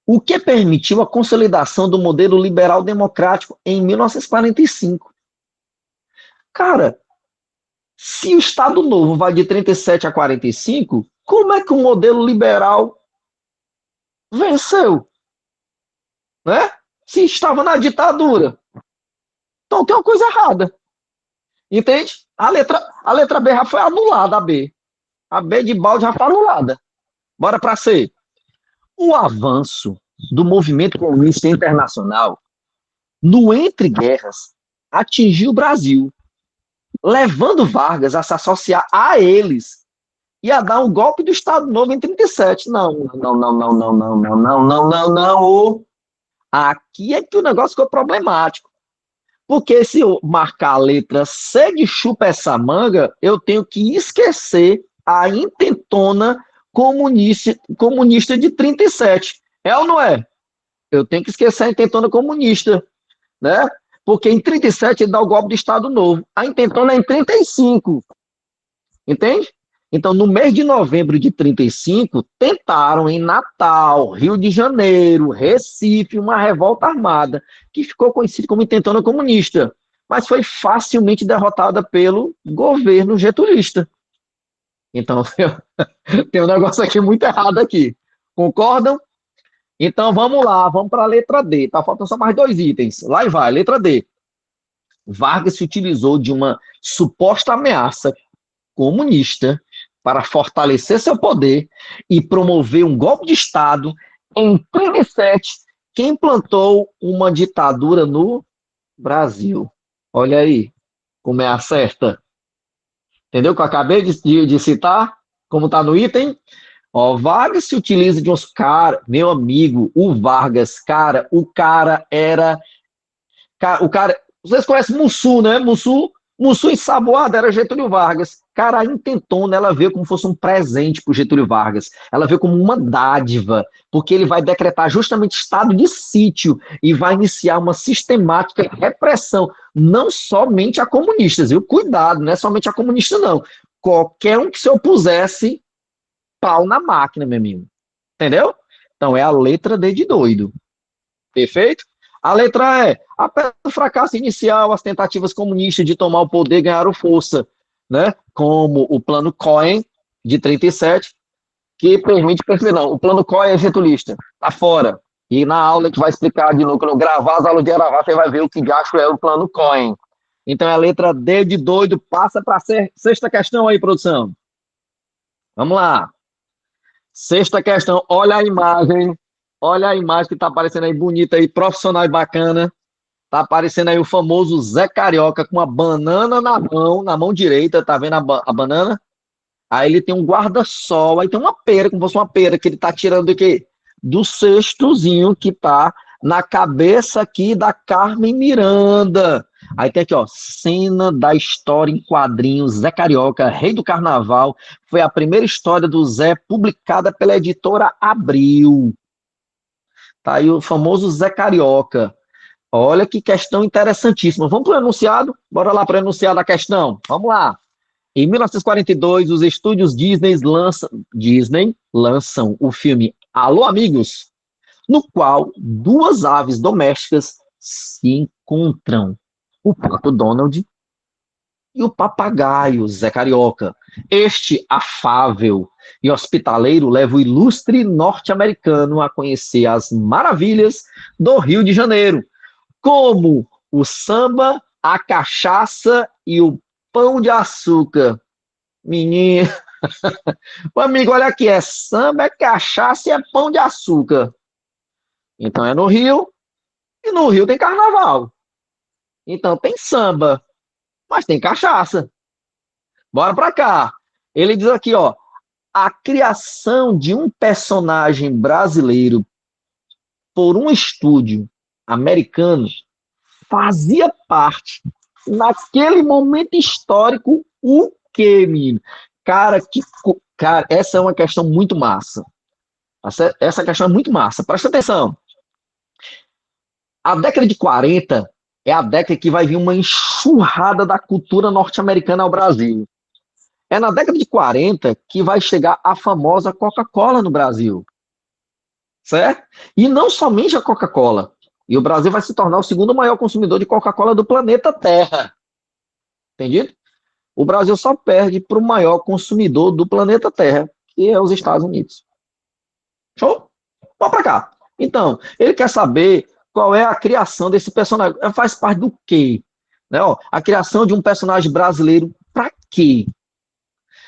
o que permitiu a consolidação do modelo liberal democrático em 1945. Cara, se o Estado Novo vai de 37 a 45, como é que o modelo liberal venceu? Né? Se estava na ditadura. Então tem uma coisa errada. Entende? A letra B já foi anulada, a B. A B de balde já foi anulada. Bora para C. O avanço do movimento comunista internacional no entre-guerras atingiu o Brasil, levando Vargas a se associar a eles e a dar um golpe do Estado Novo em 37. Não. Aqui é que o negócio ficou problemático. Porque se eu marcar a letra C de chupa essa manga, eu tenho que esquecer a intentona comunista de 37. É ou não é? Eu tenho que esquecer a intentona comunista, né? Porque em 37 ele dá o golpe do Estado Novo. A intentona é em 35. Entende? Então, no mês de novembro de 35, tentaram em Natal, Rio de Janeiro, Recife, uma revolta armada, que ficou conhecida como intentona comunista, mas foi facilmente derrotada pelo governo getulista. Então, tem um negócio aqui muito errado aqui. Concordam? Então, vamos lá, vamos para a letra D. Tá faltando só mais 2 itens. Lá e vai, letra D. Vargas se utilizou de uma suposta ameaça comunista para fortalecer seu poder e promover um golpe de Estado em 37, que implantou uma ditadura no Brasil. Olha aí, como é a certa. Entendeu o que eu acabei de citar? Como está no item? Ó, Vargas se utiliza de uns caras, meu amigo, o Vargas, cara, o cara era... O cara, vocês conhecem Mussum, né? Mussum ensaboado era Getúlio Vargas. Cara, a intentona, ela veio como se fosse um presente para o Getúlio Vargas. Ela veio como uma dádiva, porque ele vai decretar justamente estado de sítio e vai iniciar uma sistemática repressão, não somente a comunistas, viu? Cuidado, não é somente a comunista, não. Qualquer um que se opusesse, pau na máquina, meu amigo. Entendeu? Então é a letra D de doido. Perfeito? A letra E. Apesar do fracasso inicial, as tentativas comunistas de tomar o poder ganharam força, né? Como o Plano Cohen, de 37, que permite perceber, não, o Plano Cohen é getulista, tá fora. E na aula a gente vai explicar de novo, quando eu gravar as aulas de Aravá, você vai ver o que gasto é o Plano Cohen. Então é a letra D de doido. Passa para a sexta questão aí, produção. Vamos lá. Sexta questão. Olha a imagem. Olha a imagem que está aparecendo aí, bonita aí, profissional e bacana. Tá aparecendo aí o famoso Zé Carioca com uma banana na mão direita, tá vendo a banana? Aí ele tem um guarda-sol, aí tem uma pera, como se fosse uma pera, que ele tá tirando do quê? Do cestozinho que tá na cabeça aqui da Carmen Miranda. Aí tem aqui, ó, cena da história em quadrinhos, Zé Carioca, Rei do Carnaval. Foi a primeira história do Zé publicada pela editora Abril. Tá aí o famoso Zé Carioca. Olha que questão interessantíssima. Vamos para o enunciado? Bora lá para o enunciado da questão. Vamos lá. Em 1942, os estúdios Disney lançam o filme Alô, Amigos, no qual duas aves domésticas se encontram. O pato Donald e o papagaio Zé Carioca. Este afável e hospitaleiro leva o ilustre norte-americano a conhecer as maravilhas do Rio de Janeiro, como o samba, a cachaça e o pão de açúcar. Menino, amigo, olha aqui, é samba, é cachaça e é pão de açúcar. Então é no Rio, e no Rio tem carnaval. Então tem samba, mas tem cachaça. Bora pra cá. Ele diz aqui, ó, a criação de um personagem brasileiro por um estúdio americano fazia parte, naquele momento histórico, o quê, menino? Cara, essa é uma questão muito massa. Essa questão é muito massa. Presta atenção. A década de 40 é a década que vai vir uma enxurrada da cultura norte-americana ao Brasil. É na década de 40 que vai chegar a famosa Coca-Cola no Brasil. Certo? E não somente a Coca-Cola. E o Brasil vai se tornar o segundo maior consumidor de Coca-Cola do planeta Terra. Entendido? O Brasil só perde para o maior consumidor do planeta Terra, que é os Estados Unidos. Show? Vamos para cá. Então, ele quer saber qual é a criação desse personagem. Faz parte do quê? Né? Ó, a criação de um personagem brasileiro para quê?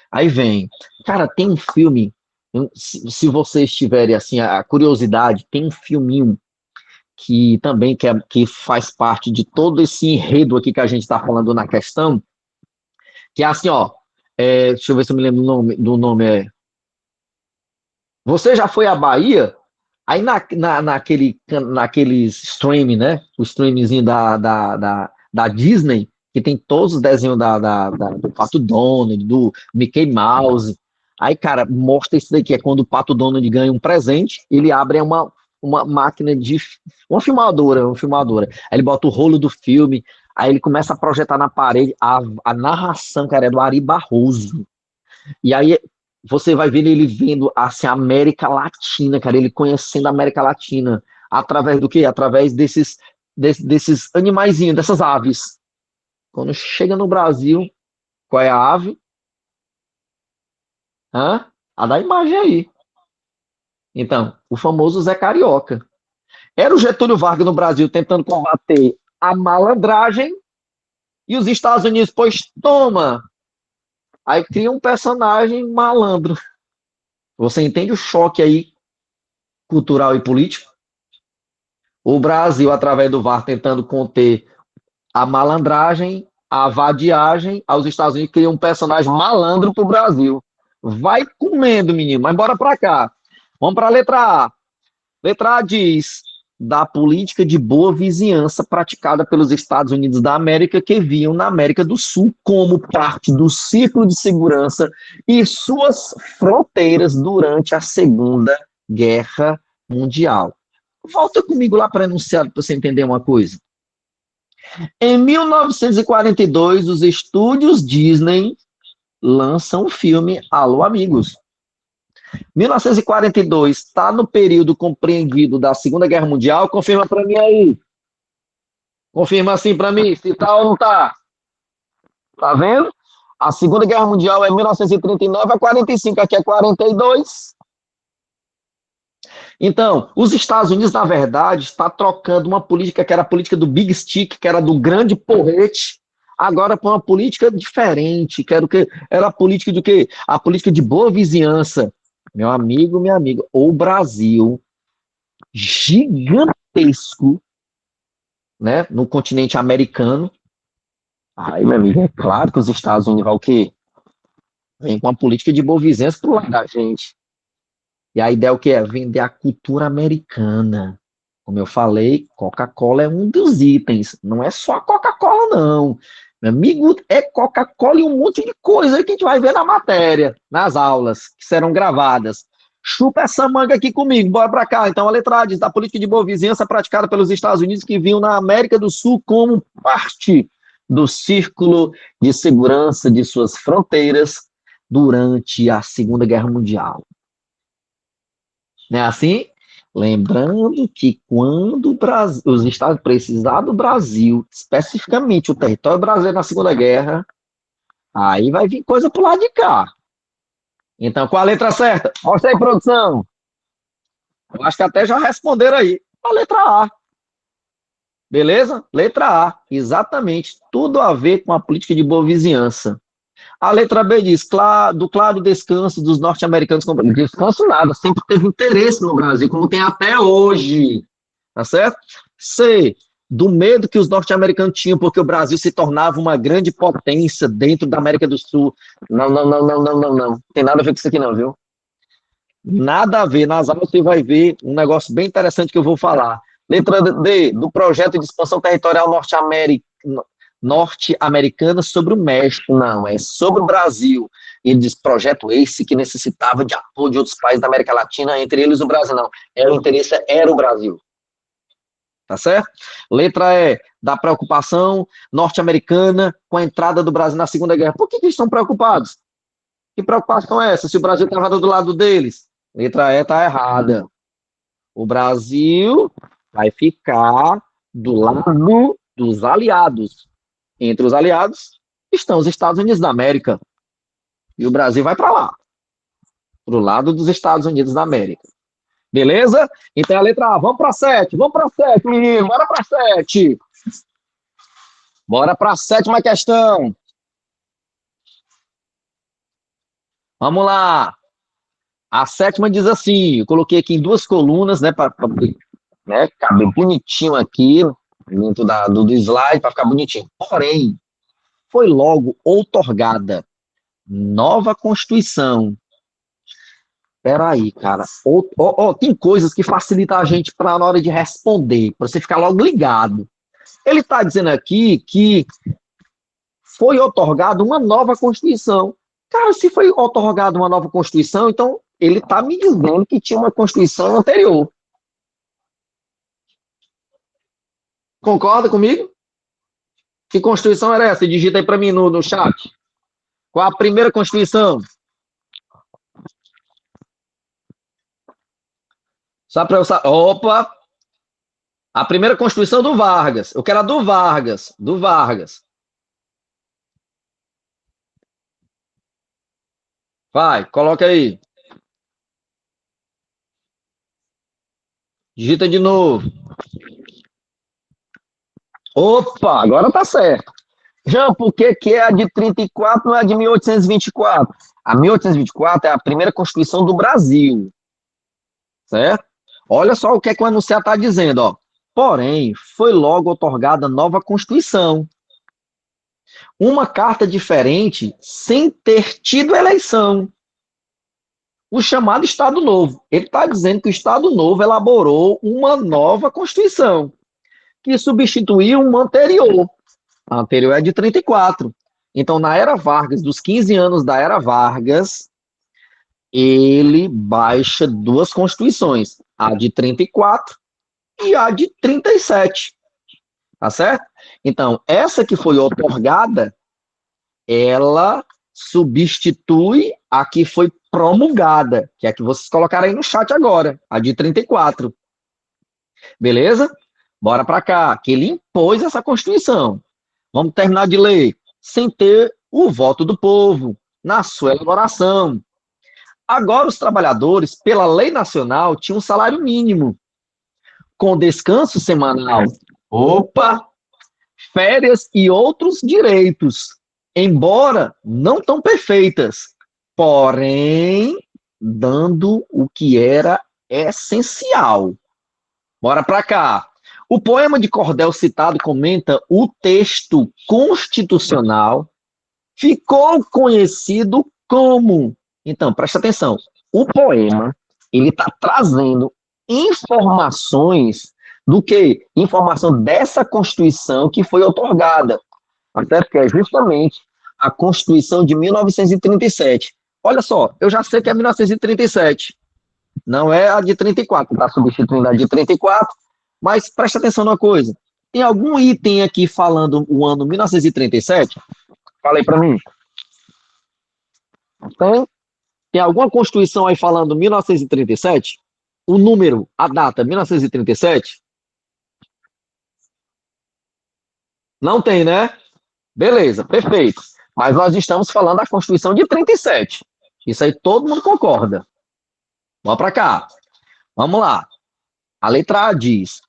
Aí vem. Cara, tem um filme, se vocês tiverem assim, a curiosidade, tem um filminho que também que faz parte de todo esse enredo aqui que a gente está falando na questão, que é assim, ó, deixa eu ver se eu me lembro do nome, Você já foi à Bahia? Aí naqueles streaming, né, o streamingzinho da Disney, que tem todos os desenhos do Pato Donald, do Mickey Mouse, aí, cara, mostra isso daqui, é quando o Pato Donald ganha um presente, ele abre uma máquina uma filmadora. Aí ele bota o rolo do filme, aí ele começa a projetar na parede a narração, cara, é do Ari Barroso. E aí você vai ver ele vendo assim, a América Latina, cara, ele conhecendo a América Latina através do quê? Através desses animaizinhos, dessas aves. Quando chega no Brasil, qual é a ave? A da imagem aí. Então, o famoso Zé Carioca. Era o Getúlio Vargas no Brasil tentando combater a malandragem e os Estados Unidos, pois toma! Aí cria um personagem malandro. Você entende o choque aí cultural e político? O Brasil, através do VAR, tentando conter a malandragem, a vadiagem, aos Estados Unidos cria um personagem malandro para o Brasil. Vai comendo, menino, mas bora para cá. Vamos para a letra A. Letra A diz da política de boa vizinhança praticada pelos Estados Unidos da América, que viam na América do Sul como parte do círculo de segurança e suas fronteiras durante a Segunda Guerra Mundial. Volta comigo lá para enunciado para você entender uma coisa. Em 1942, os estúdios Disney lançam o filme Alô, Amigos. 1942 está no período compreendido da Segunda Guerra Mundial? Confirma para mim aí. Confirma assim para mim, se tá ou não tá. Tá vendo? A Segunda Guerra Mundial é 1939 a 45, aqui é 42. Então, os Estados Unidos, na verdade, está trocando uma política que era a política do Big Stick, que era do grande porrete. agora para uma política diferente, quero que era a política de quê? A política de boa vizinhança. Meu amigo, minha amiga, o Brasil gigantesco, né, no continente americano. Aí, meu amigo, é claro que os Estados Unidos vai o quê? Vem com uma política de boa vizinhança pro lado da gente. E a ideia é o que é? Vender a cultura americana. Como eu falei, Coca-Cola é um dos itens. Não é só a Coca-Cola, não. Meu amigo, é Coca-Cola e um monte de coisa aí que a gente vai ver na matéria, nas aulas, que serão gravadas. Chupa essa manga aqui comigo, bora pra cá. Então, a letra A diz da política de boa vizinhança praticada pelos Estados Unidos que vinham na América do Sul como parte do círculo de segurança de suas fronteiras durante a Segunda Guerra Mundial. Não é assim? Lembrando que quando os Estados precisaram do Brasil, especificamente o território brasileiro na Segunda Guerra, aí vai vir coisa pro lado de cá. Então, qual a letra certa? Mostra aí, produção. Eu acho que até já responderam aí. A letra A. Beleza? Letra A. Exatamente. Tudo a ver com a política de boa vizinhança. A letra B diz, do claro descanso dos norte-americanos. Descanso nada, sempre teve interesse no Brasil, como tem até hoje. Tá certo? C, do medo que os norte-americanos tinham, porque o Brasil se tornava uma grande potência dentro da América do Sul. Não, não, não, não, não, não, não. Tem nada a ver com isso aqui não, viu? Nada a ver. Nas aulas você vai ver um negócio bem interessante que eu vou falar. Letra D, do projeto de expansão territorial norte-americana sobre o México. Não, é sobre o Brasil. Ele diz projeto esse que necessitava de apoio de outros países da América Latina, entre eles o Brasil. Não, o interesse era o Brasil. Tá certo? Letra E, da preocupação norte-americana com a entrada do Brasil na Segunda Guerra. Por que eles estão preocupados? Que preocupação é essa? Se o Brasil estava do lado deles? Letra E está errada. O Brasil vai ficar do lado dos aliados. Entre os aliados estão os Estados Unidos da América. E o Brasil vai para lá, para o lado dos Estados Unidos da América. Beleza? Então a letra A. Vamos para 7. Vamos para 7, menino. Bora para 7. Bora para a 7ª questão. Vamos lá. A 7ª diz assim, eu coloquei aqui em 2 colunas, né, para caber bonitinho aqui, dentro do slide, para ficar bonitinho. Porém, foi logo outorgada nova Constituição. Peraí, cara. Tem coisas que facilitam a gente na hora de responder, para você ficar logo ligado. Ele está dizendo aqui que foi outorgada uma nova Constituição. Cara, se foi outorgada uma nova Constituição, então ele está me dizendo que tinha uma Constituição anterior. Concorda comigo? Que Constituição era essa? Digita aí para mim no chat. Qual a primeira Constituição? Só para eu saber. Opa! A primeira Constituição do Vargas. Eu quero a do Vargas. Do Vargas. Vai, coloca aí. Digita de novo. Opa, agora tá certo. Jean, por que é a de 34 não é a de 1824? A 1824 é a primeira Constituição do Brasil. Certo? Olha só o que o enunciado está dizendo, ó. Porém, foi logo outorgada nova Constituição. Uma carta diferente sem ter tido eleição. O chamado Estado Novo. Ele está dizendo que o Estado Novo elaborou uma nova Constituição, que substituiu uma anterior. A anterior é de 34. Então, na era Vargas, dos 15 anos da era Vargas, ele baixa 2 constituições, a de 34 e a de 37. Tá certo? Então, essa que foi outorgada, ela substitui a que foi promulgada, que é a que vocês colocaram aí no chat agora, a de 34. Beleza? Bora para cá, que ele impôs essa Constituição. Vamos terminar de ler. Sem ter o voto do povo na sua elaboração. Agora os trabalhadores, pela lei nacional, tinham um salário mínimo, com descanso semanal. Opa! férias e outros direitos, embora não tão perfeitas, porém dando o que era essencial. Bora para cá. O poema de cordel citado comenta o texto constitucional ficou conhecido como. Então, presta atenção. O poema, ele está trazendo informações do que? Informação dessa Constituição que foi otorgada. Até porque é justamente a Constituição de 1937. Olha só, eu já sei que é 1937. Não é a de 34, está substituindo a de 34, mas presta atenção numa coisa. Tem algum item aqui falando o ano 1937? Fala aí para mim. Tem alguma Constituição aí falando 1937? O número, a data, 1937? Não tem, né? Beleza, perfeito. Mas nós estamos falando da Constituição de 37. Isso aí todo mundo concorda. Vamos para cá. Vamos lá. A letra A diz: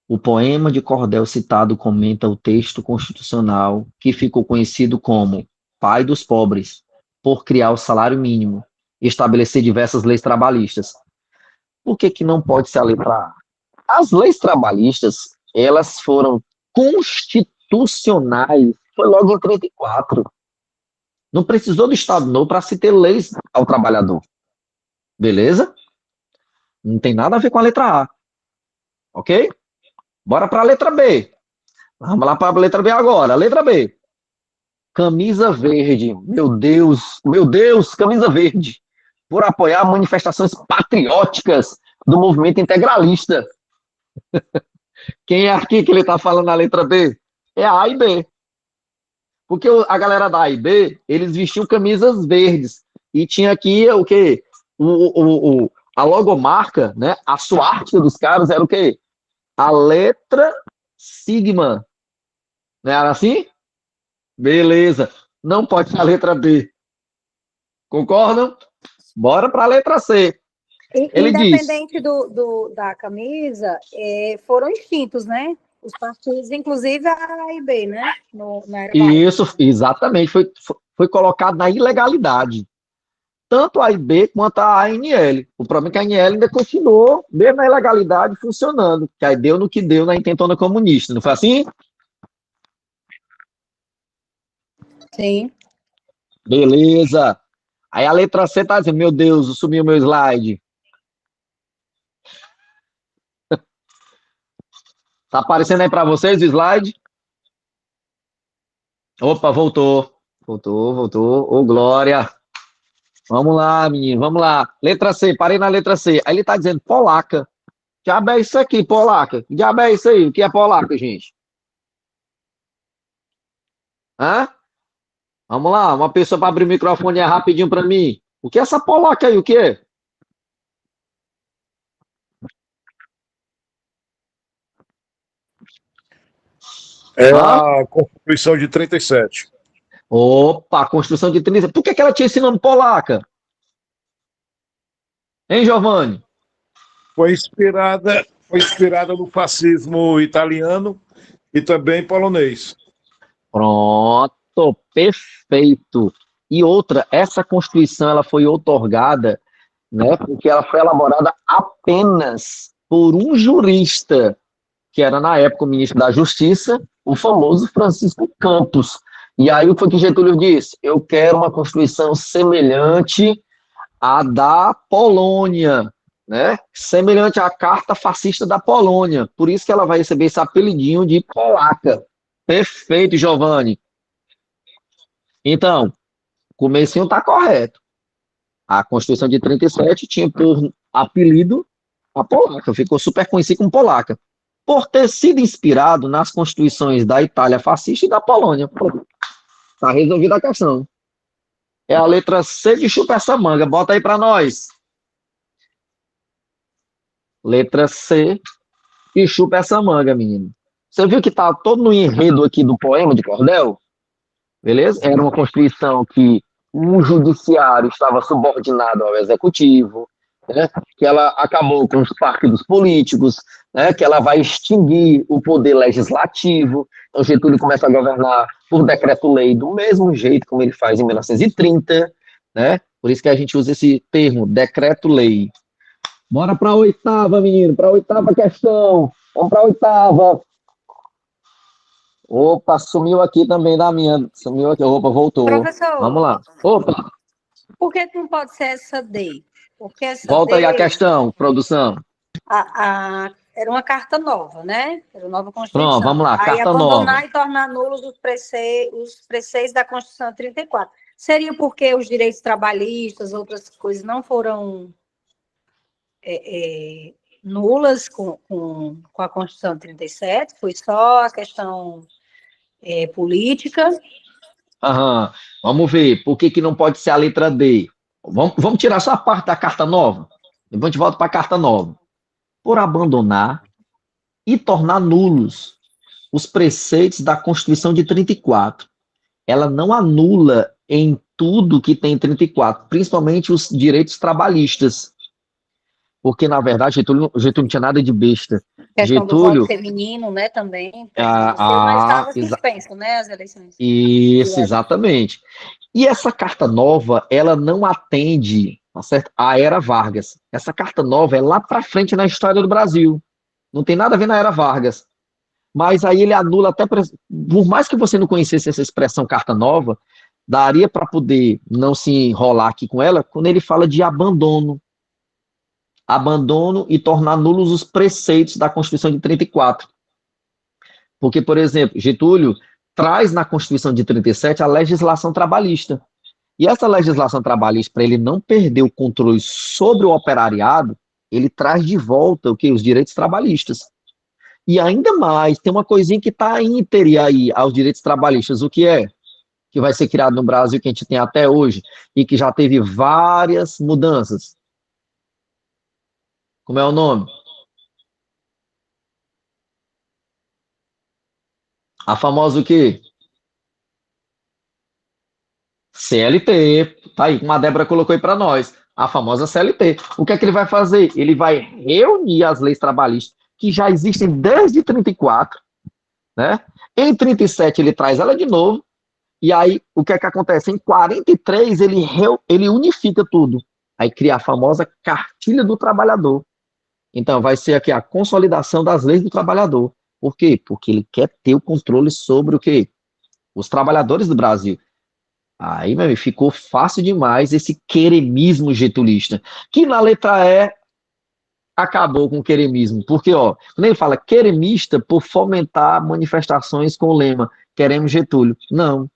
o poema de cordel citado comenta o texto constitucional que ficou conhecido como Pai dos Pobres, por criar o salário mínimo e estabelecer diversas leis trabalhistas. Por que não pode ser a letra A? As leis trabalhistas, elas foram constitucionais, foi logo em 34. Não precisou do Estado Novo para se ter leis ao trabalhador. Beleza? Não tem nada a ver com a letra A. Ok? Bora para a letra B. Vamos lá para a letra B agora. A letra B. Camisa verde. Meu Deus, camisa verde. Por apoiar manifestações patrióticas do movimento integralista. Quem é aqui que ele está falando na letra B? É a e B. Porque a galera da A e B, eles vestiam camisas verdes. E tinha aqui o quê? A logomarca, né? A suástica dos caras era o quê? A letra sigma. Não era assim? Beleza. Não pode ser a letra B. Concordam? Bora para a letra C. Ele Independente diz, da camisa, foram extintos, né? Os partidos, inclusive a A e B, né? Isso, exatamente. Foi colocado na ilegalidade. Tanto a IB quanto a ANL. O problema é que a ANL ainda continuou, mesmo na ilegalidade, funcionando. Que aí deu no que deu na intentona comunista. Não foi assim? Sim. Beleza. Aí a letra C tá dizendo, meu Deus, sumiu meu slide. Tá aparecendo aí para vocês o slide? Opa, voltou. Voltou. Ô, Glória. Vamos lá, menino, vamos lá. Letra C, parei na letra C. Aí ele tá dizendo polaca. Que diabo é isso aqui, polaca? Que diabo é isso aí? O que é polaca, gente? Hã? Vamos lá, uma pessoa para abrir o microfone rapidinho para mim. O que é essa polaca aí? O que é? É a Constituição de 37. Opa, a Constituição de 30. Por que ela tinha esse nome polaca? Hein, Giovanni? Foi inspirada no fascismo italiano e também polonês. Pronto, perfeito. E outra, essa Constituição ela foi outorgada, né, porque ela foi elaborada apenas por um jurista, que era na época o ministro da Justiça, o famoso Francisco Campos. E aí o que Getúlio disse? Eu quero uma Constituição semelhante à da Polônia, né? Semelhante à Carta Fascista da Polônia. Por isso que ela vai receber esse apelidinho de polaca. Perfeito, Giovanni. Então, o comecinho está correto. A Constituição de 37 tinha por apelido a polaca, ficou super conhecida como polaca, por ter sido inspirado nas constituições da Itália fascista e da Polônia. Está resolvida a questão. É a letra C de chupa essa manga. Bota aí para nós. Letra C e chupa essa manga, menino. Você viu que está todo no enredo aqui do poema de cordel? Beleza? Era uma Constituição que o judiciário estava subordinado ao executivo, né, que ela acabou com os partidos políticos, né, que ela vai extinguir o poder legislativo. Então, Getúlio começa a governar por decreto-lei do mesmo jeito como ele faz em 1930, né? Por isso que a gente usa esse termo, decreto-lei. Bora para a oitava, menino, para a oitava questão. Vamos para a oitava. Opa, sumiu aqui também da minha. Sumiu aqui. Opa, voltou. Professor, Vamos lá. Opa, por que não pode ser essa D? Porque essa volta aí a D questão, produção. era uma carta nova, né? Era uma nova Pronto, vamos Constituição. lá. Aí Carta nova. abandonar e tornar nulos os preceitos da Constituição de 34. Seria porque os direitos trabalhistas, outras coisas não foram nulas com a Constituição de 37? Foi só a questão política? Aham. Vamos ver. Por que que não pode ser a letra D? Vamos tirar só a parte da carta nova. Depois a gente volta para a carta nova. Por abandonar e tornar nulos os preceitos da Constituição de 34. Ela não anula em tudo que tem em 34, principalmente os direitos trabalhistas. Porque, na verdade, Getúlio não tinha nada de besta. Questão do voto Getúlio. feminino, né, também. Mas estava suspenso, né, as eleições. Isso, exatamente. E essa carta nova, ela não atende, tá certo, à Era Vargas. Essa carta nova é lá para frente na história do Brasil. Não tem nada a ver na Era Vargas. Mas aí ele anula até, por mais que você não conhecesse essa expressão carta nova, daria para poder não se enrolar aqui com ela, quando ele fala de abandono. Abandono e tornar nulos os preceitos da Constituição de 34. Porque, por exemplo, Getúlio traz na Constituição de 37 a legislação trabalhista. E essa legislação trabalhista, para ele não perder o controle sobre o operariado, ele traz de volta o que? Os direitos trabalhistas. E ainda mais, tem uma coisinha que está íntere aí aos direitos trabalhistas. O que é? Que vai ser criado no Brasil, que a gente tem até hoje, e que já teve várias mudanças. Como é o nome? A famosa o quê? CLT. Tá aí, como a Débora colocou aí para nós. A famosa CLT. O que é que ele vai fazer? Ele vai reunir as leis trabalhistas que já existem desde 34, né? Em 37 ele traz ela de novo, e aí o que é que acontece? Em 43 ele unifica tudo. Aí cria a famosa Cartilha do Trabalhador. Então vai ser aqui a consolidação das leis do trabalhador. Por quê? Porque ele quer ter o controle sobre o quê? Os trabalhadores do Brasil. Aí, meu amigo, ficou fácil demais esse queremismo getulista, que na letra E acabou com o queremismo, porque, ó, quando ele fala queremista, por fomentar manifestações com o lema queremos Getúlio. Não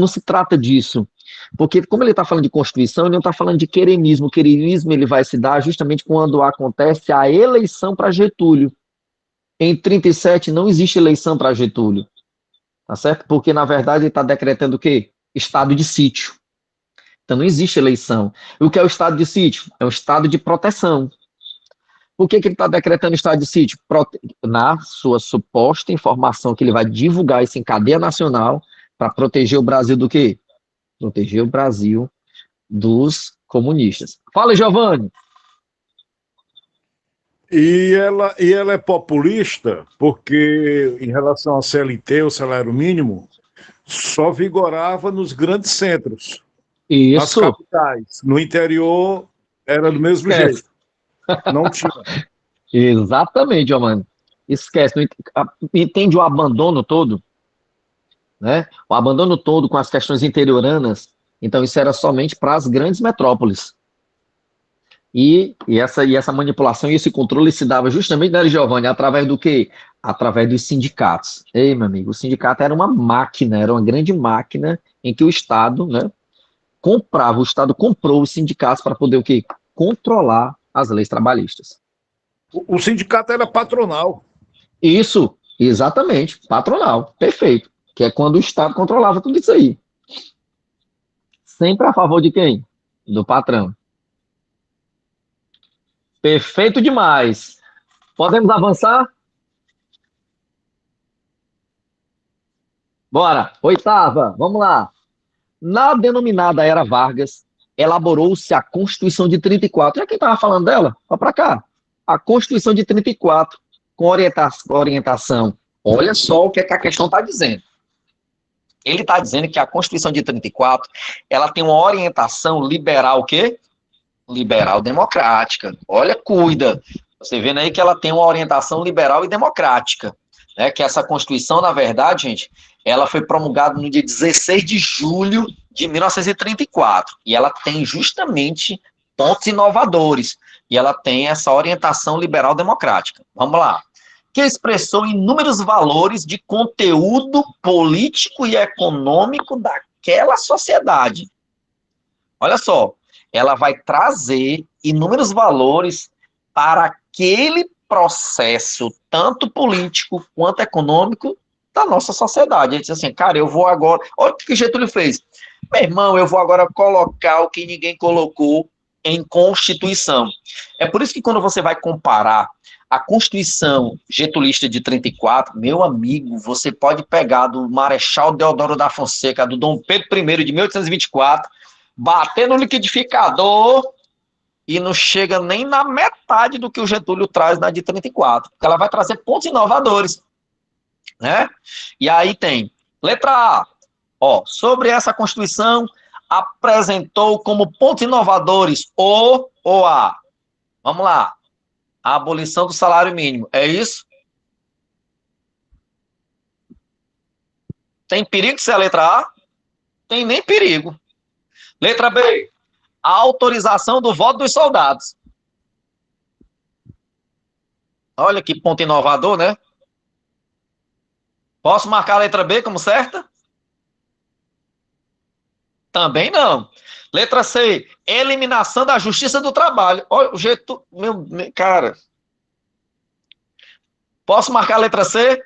se trata disso, porque como ele está falando de Constituição, ele não está falando de queremismo. O queremismo ele vai se dar justamente quando acontece a eleição para Getúlio. Em 37 não existe eleição para Getúlio, tá certo? Porque, na verdade, ele está decretando o quê? Estado de sítio. Então não existe eleição. E o que é o estado de sítio? É um estado de proteção. Por que ele está decretando estado de sítio? Na sua suposta informação que ele vai divulgar isso em cadeia nacional para proteger o Brasil do quê? Proteger o Brasil dos comunistas. Fala, Giovanni. E ela é populista porque, em relação à CLT, o salário mínimo, só vigorava nos grandes centros, nas Isso. capitais. No interior, era do mesmo Esquece. jeito. Não tinha. Exatamente, Giovanni. Esquece. Entende o abandono todo? Né? O abandono todo com as questões interioranas. Então, isso era somente para as grandes metrópoles. E essa manipulação e esse controle se dava justamente, né, Giovanni, através do quê? Através dos sindicatos. Ei, meu amigo, o sindicato era uma máquina, era uma grande máquina em que o Estado, né, comprava, o Estado comprou os sindicatos para poder o quê? Controlar as leis trabalhistas. O sindicato era patronal. Isso, exatamente, patronal, perfeito. Que é quando o Estado controlava tudo isso aí. Sempre a favor de quem? Do patrão. Perfeito demais. Podemos avançar? Bora. Oitava, vamos lá. Na denominada Era Vargas, elaborou-se a Constituição de 34. Já quem estava falando dela? Olha para cá. A Constituição de 34, com orientação. Olha só o que, é que a questão está dizendo. Ele está dizendo que a Constituição de 34, ela tem uma orientação liberal, o quê? Liberal democrática. Olha, cuida. Você vendo aí que ela tem uma orientação liberal e democrática. Né? Que essa Constituição, na verdade, gente, ela foi promulgada no dia 16 de julho de 1934. E ela tem justamente pontos inovadores. E ela tem essa orientação liberal democrática. Vamos lá. Que expressou inúmeros valores de conteúdo político e econômico daquela sociedade. Olha só, ela vai trazer inúmeros valores para aquele processo, tanto político quanto econômico, da nossa sociedade. Ele diz assim, cara, eu vou agora... Olha o que Getúlio fez. Meu irmão, eu vou agora colocar o que ninguém colocou em Constituição. É por isso que quando você vai comparar a Constituição getulista de 34, meu amigo, você pode pegar do Marechal Deodoro da Fonseca, do Dom Pedro I de 1824, bater no liquidificador e não chega nem na metade do que o Getúlio traz na de 34, porque ela vai trazer pontos inovadores, né? E aí tem, letra A, ó, sobre essa Constituição, apresentou como pontos inovadores o ou a. Vamos lá. A abolição do salário mínimo. É isso? Tem perigo de ser a letra A? Tem nem perigo. Letra B. A autorização do voto dos soldados. Olha que ponto inovador, né? Posso marcar a letra B como certa? Também não. Letra C. Eliminação da justiça do trabalho. Olha o jeito... Meu, cara... Posso marcar a letra C?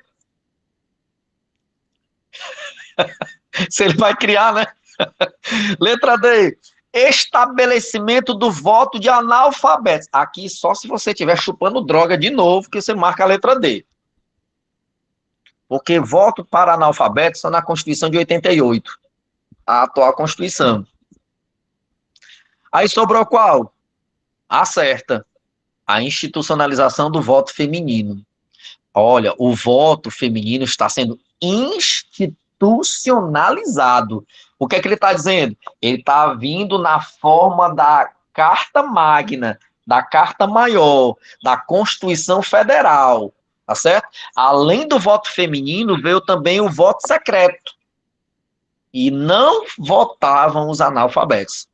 Se ele vai criar, né? Letra D. Estabelecimento do voto de analfabetos. Aqui só se você estiver chupando droga de novo que você marca a letra D. Porque voto para analfabetos está na Constituição de 88. A atual Constituição. Aí sobrou qual? A certa. A institucionalização do voto feminino. Olha, o voto feminino está sendo institucionalizado. O que é que ele está dizendo? Ele está vindo na forma da Carta Magna, da Carta Maior, da Constituição Federal, tá certo? Além do voto feminino, veio também o voto secreto. E não votavam os analfabetos.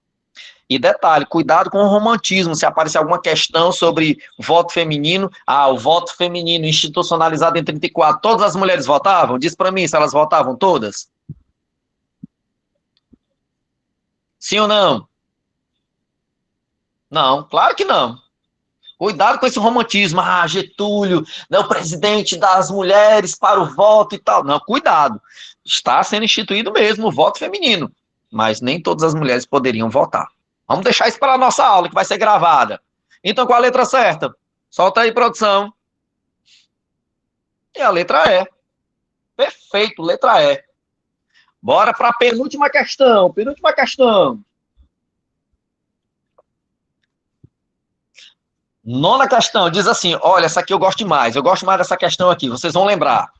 E detalhe, cuidado com o romantismo, se aparecer alguma questão sobre voto feminino, o voto feminino institucionalizado em 34, todas as mulheres votavam? Diz para mim se elas votavam todas. Sim ou não? Não, claro que não. Cuidado com esse romantismo, Getúlio, né, o presidente das mulheres para o voto e tal. Não, cuidado, está sendo instituído mesmo o voto feminino, mas nem todas as mulheres poderiam votar. Vamos deixar isso para a nossa aula, que vai ser gravada. Então, qual a letra certa? Solta aí, produção. E a letra E. Perfeito, letra E. Bora para a penúltima questão. Penúltima questão. Nona questão, diz assim, olha, essa aqui eu gosto mais. Eu gosto mais dessa questão aqui, vocês vão lembrar.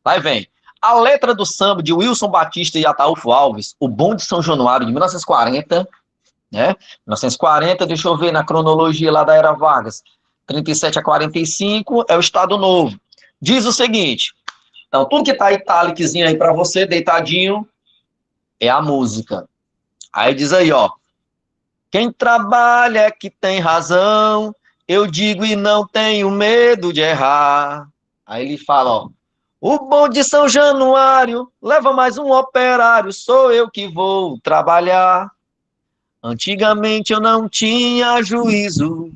Vai, vem. A letra do samba de Wilson Batista e Ataúfo Alves, o Bom de São Januário, de 1940... né? 1940, deixa eu ver na cronologia lá da Era Vargas, 37 a 45 é o Estado Novo. Diz o seguinte, então tudo que tá itálicozinho aí para você, deitadinho, é a música. Aí diz aí, ó, quem trabalha é que tem razão, eu digo e não tenho medo de errar. Aí ele fala, ó, o Bom de São Januário leva mais um operário, sou eu que vou trabalhar. Antigamente eu não tinha juízo,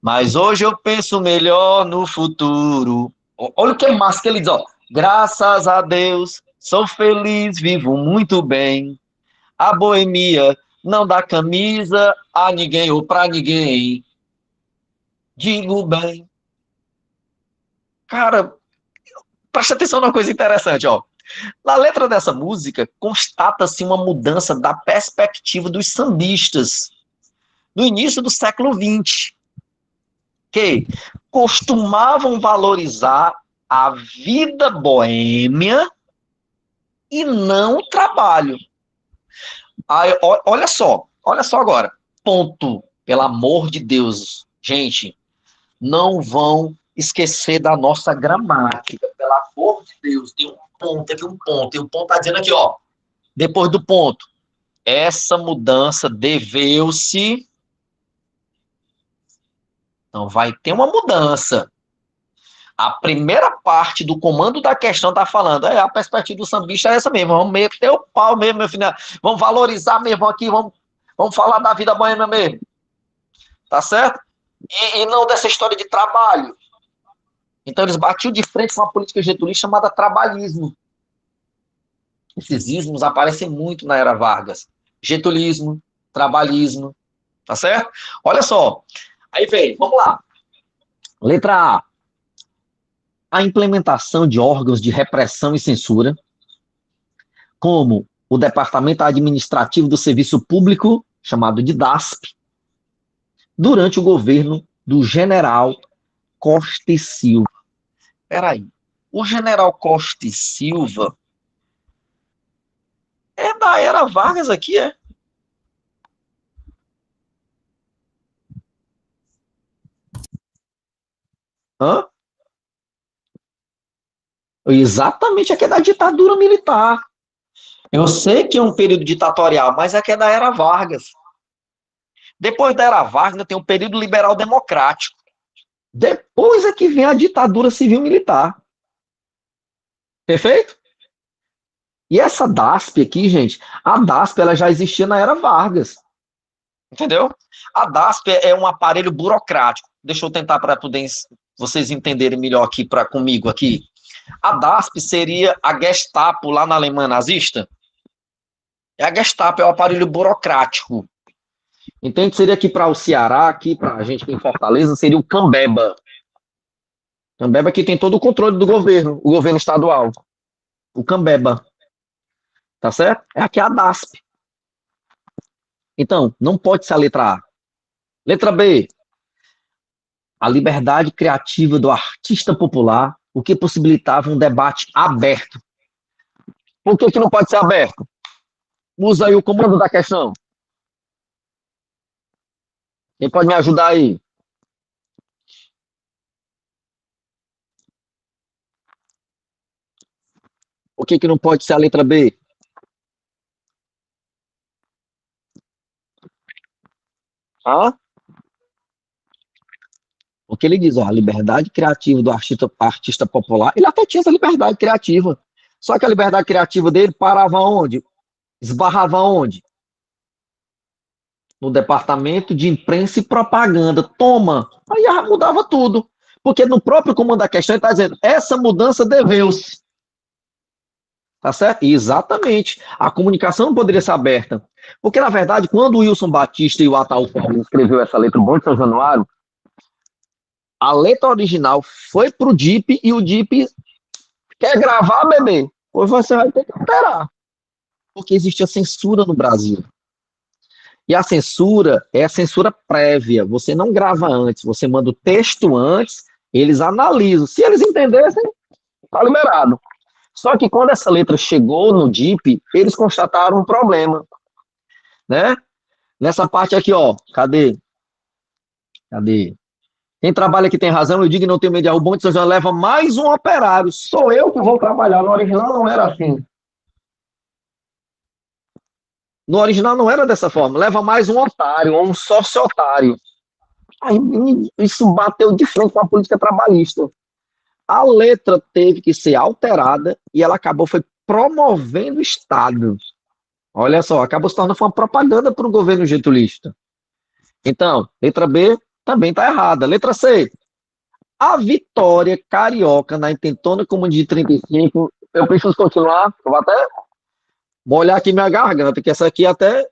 mas hoje eu penso melhor no futuro. Olha o que massa que ele diz, ó. Graças a Deus, sou feliz, vivo muito bem. A boemia não dá camisa a ninguém ou pra ninguém. Digo bem. Cara, presta atenção numa coisa interessante, ó. Na letra dessa música, constata-se uma mudança da perspectiva dos sambistas no início do século XX, que costumavam valorizar a vida boêmia e não o trabalho. Aí, olha só agora. Ponto, pelo amor de Deus. Gente, não vão esquecer da nossa gramática, pelo amor de Deus. Tem um ponto, teve um ponto. E o ponto está dizendo aqui, ó. Depois do ponto. Essa mudança deveu-se. Então, vai ter uma mudança. A primeira parte do comando da questão está falando, a perspectiva do sambista é essa mesmo, vamos meter o pau mesmo, meu filho, vamos valorizar mesmo aqui, vamos falar da vida boêmia mesmo, tá certo? E não dessa história de trabalho. Então eles batiam de frente com uma política getulista chamada trabalhismo. Esses ismos aparecem muito na era Vargas. Getulismo, trabalhismo, tá certo? Olha só, aí vem, vamos lá. Letra A. A implementação de órgãos de repressão e censura, como o Departamento Administrativo do Serviço Público, chamado de DASP, durante o governo do general Costa e Silva. Espera aí, o general Costa e Silva é da era Vargas aqui, é? Hã? Exatamente, aqui é da ditadura militar. Eu sei que é um período ditatorial, mas aqui é da era Vargas. Depois da era Vargas tem um período liberal democrático. Depois é que vem a ditadura civil-militar. Perfeito? E essa DASP aqui, gente, a DASP ela já existia na era Vargas. Entendeu? A DASP é um aparelho burocrático. Deixa eu tentar para poder vocês entenderem melhor aqui comigo aqui. A DASP seria a Gestapo lá na Alemanha nazista? A Gestapo é o aparelho burocrático. Entende? Seria aqui para o Ceará, aqui para a gente aqui em Fortaleza, seria o Cambeba. Cambeba que tem todo o controle do governo, o governo estadual. O Cambeba. Tá certo? É aqui a DASP. Então, não pode ser a letra A. Letra B. A liberdade criativa do artista popular, o que possibilitava um debate aberto. Por que não pode ser aberto? Usa aí o comando da questão. Quem pode me ajudar aí? Por que não pode ser a letra B? Ah? Porque ele diz, ó, a liberdade criativa do artista popular, ele até tinha essa liberdade criativa. Só que a liberdade criativa dele parava onde? Esbarrava onde? No departamento de imprensa e propaganda. Toma! Aí já mudava tudo. Porque no próprio comando da questão ele está dizendo, essa mudança deveu-se. Tá certo? E exatamente. A comunicação não poderia ser aberta. Porque, na verdade, quando o Wilson Batista e o Ataúfo Paulo escreveu essa letra, o Bom de São Januário, a letra original foi pro DIP e o DIP quer gravar, bebê? Pois você vai ter que alterar. Porque existia censura no Brasil. E a censura é a censura prévia. Você não grava antes, você manda o texto antes, eles analisam. Se eles entendessem, tá liberado. Só que quando essa letra chegou no DIP, eles constataram um problema. Né? Nessa parte aqui, ó. Cadê? Quem trabalha aqui tem razão, eu digo que não tem medo de erro. O Bom de São João leva mais um operário. Sou eu que vou trabalhar. No original não era assim. No original não era dessa forma. Leva mais um otário, ou um sócio-otário. Aí isso bateu de frente com a política trabalhista. A letra teve que ser alterada e ela acabou foi promovendo o Estado. Olha só, acabou se tornando uma propaganda para o governo getulista. Então, letra B também está errada. Letra C. A vitória carioca na intentona Comuna de 35. Eu preciso continuar. Eu vou até molhar aqui minha garganta, que essa aqui até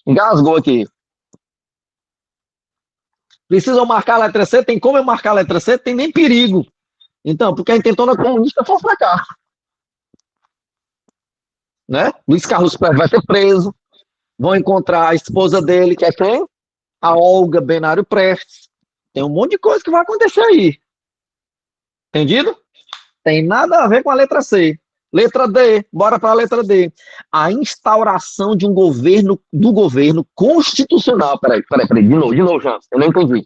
engasgou aqui. Precisam marcar a letra C? Tem como eu marcar a letra C? Tem nem perigo. Então, porque a intentona comunista foi um fracasso. né? Luiz Carlos Prestes vai ser preso. Vão encontrar a esposa dele, que é quem? A Olga Benário Prestes. Tem um monte de coisa que vai acontecer aí. Entendido? Tem nada a ver com a letra C. Letra D, bora para a letra D. A instauração de um governo, do governo constitucional. Peraí, de novo, Jean, eu não entendi.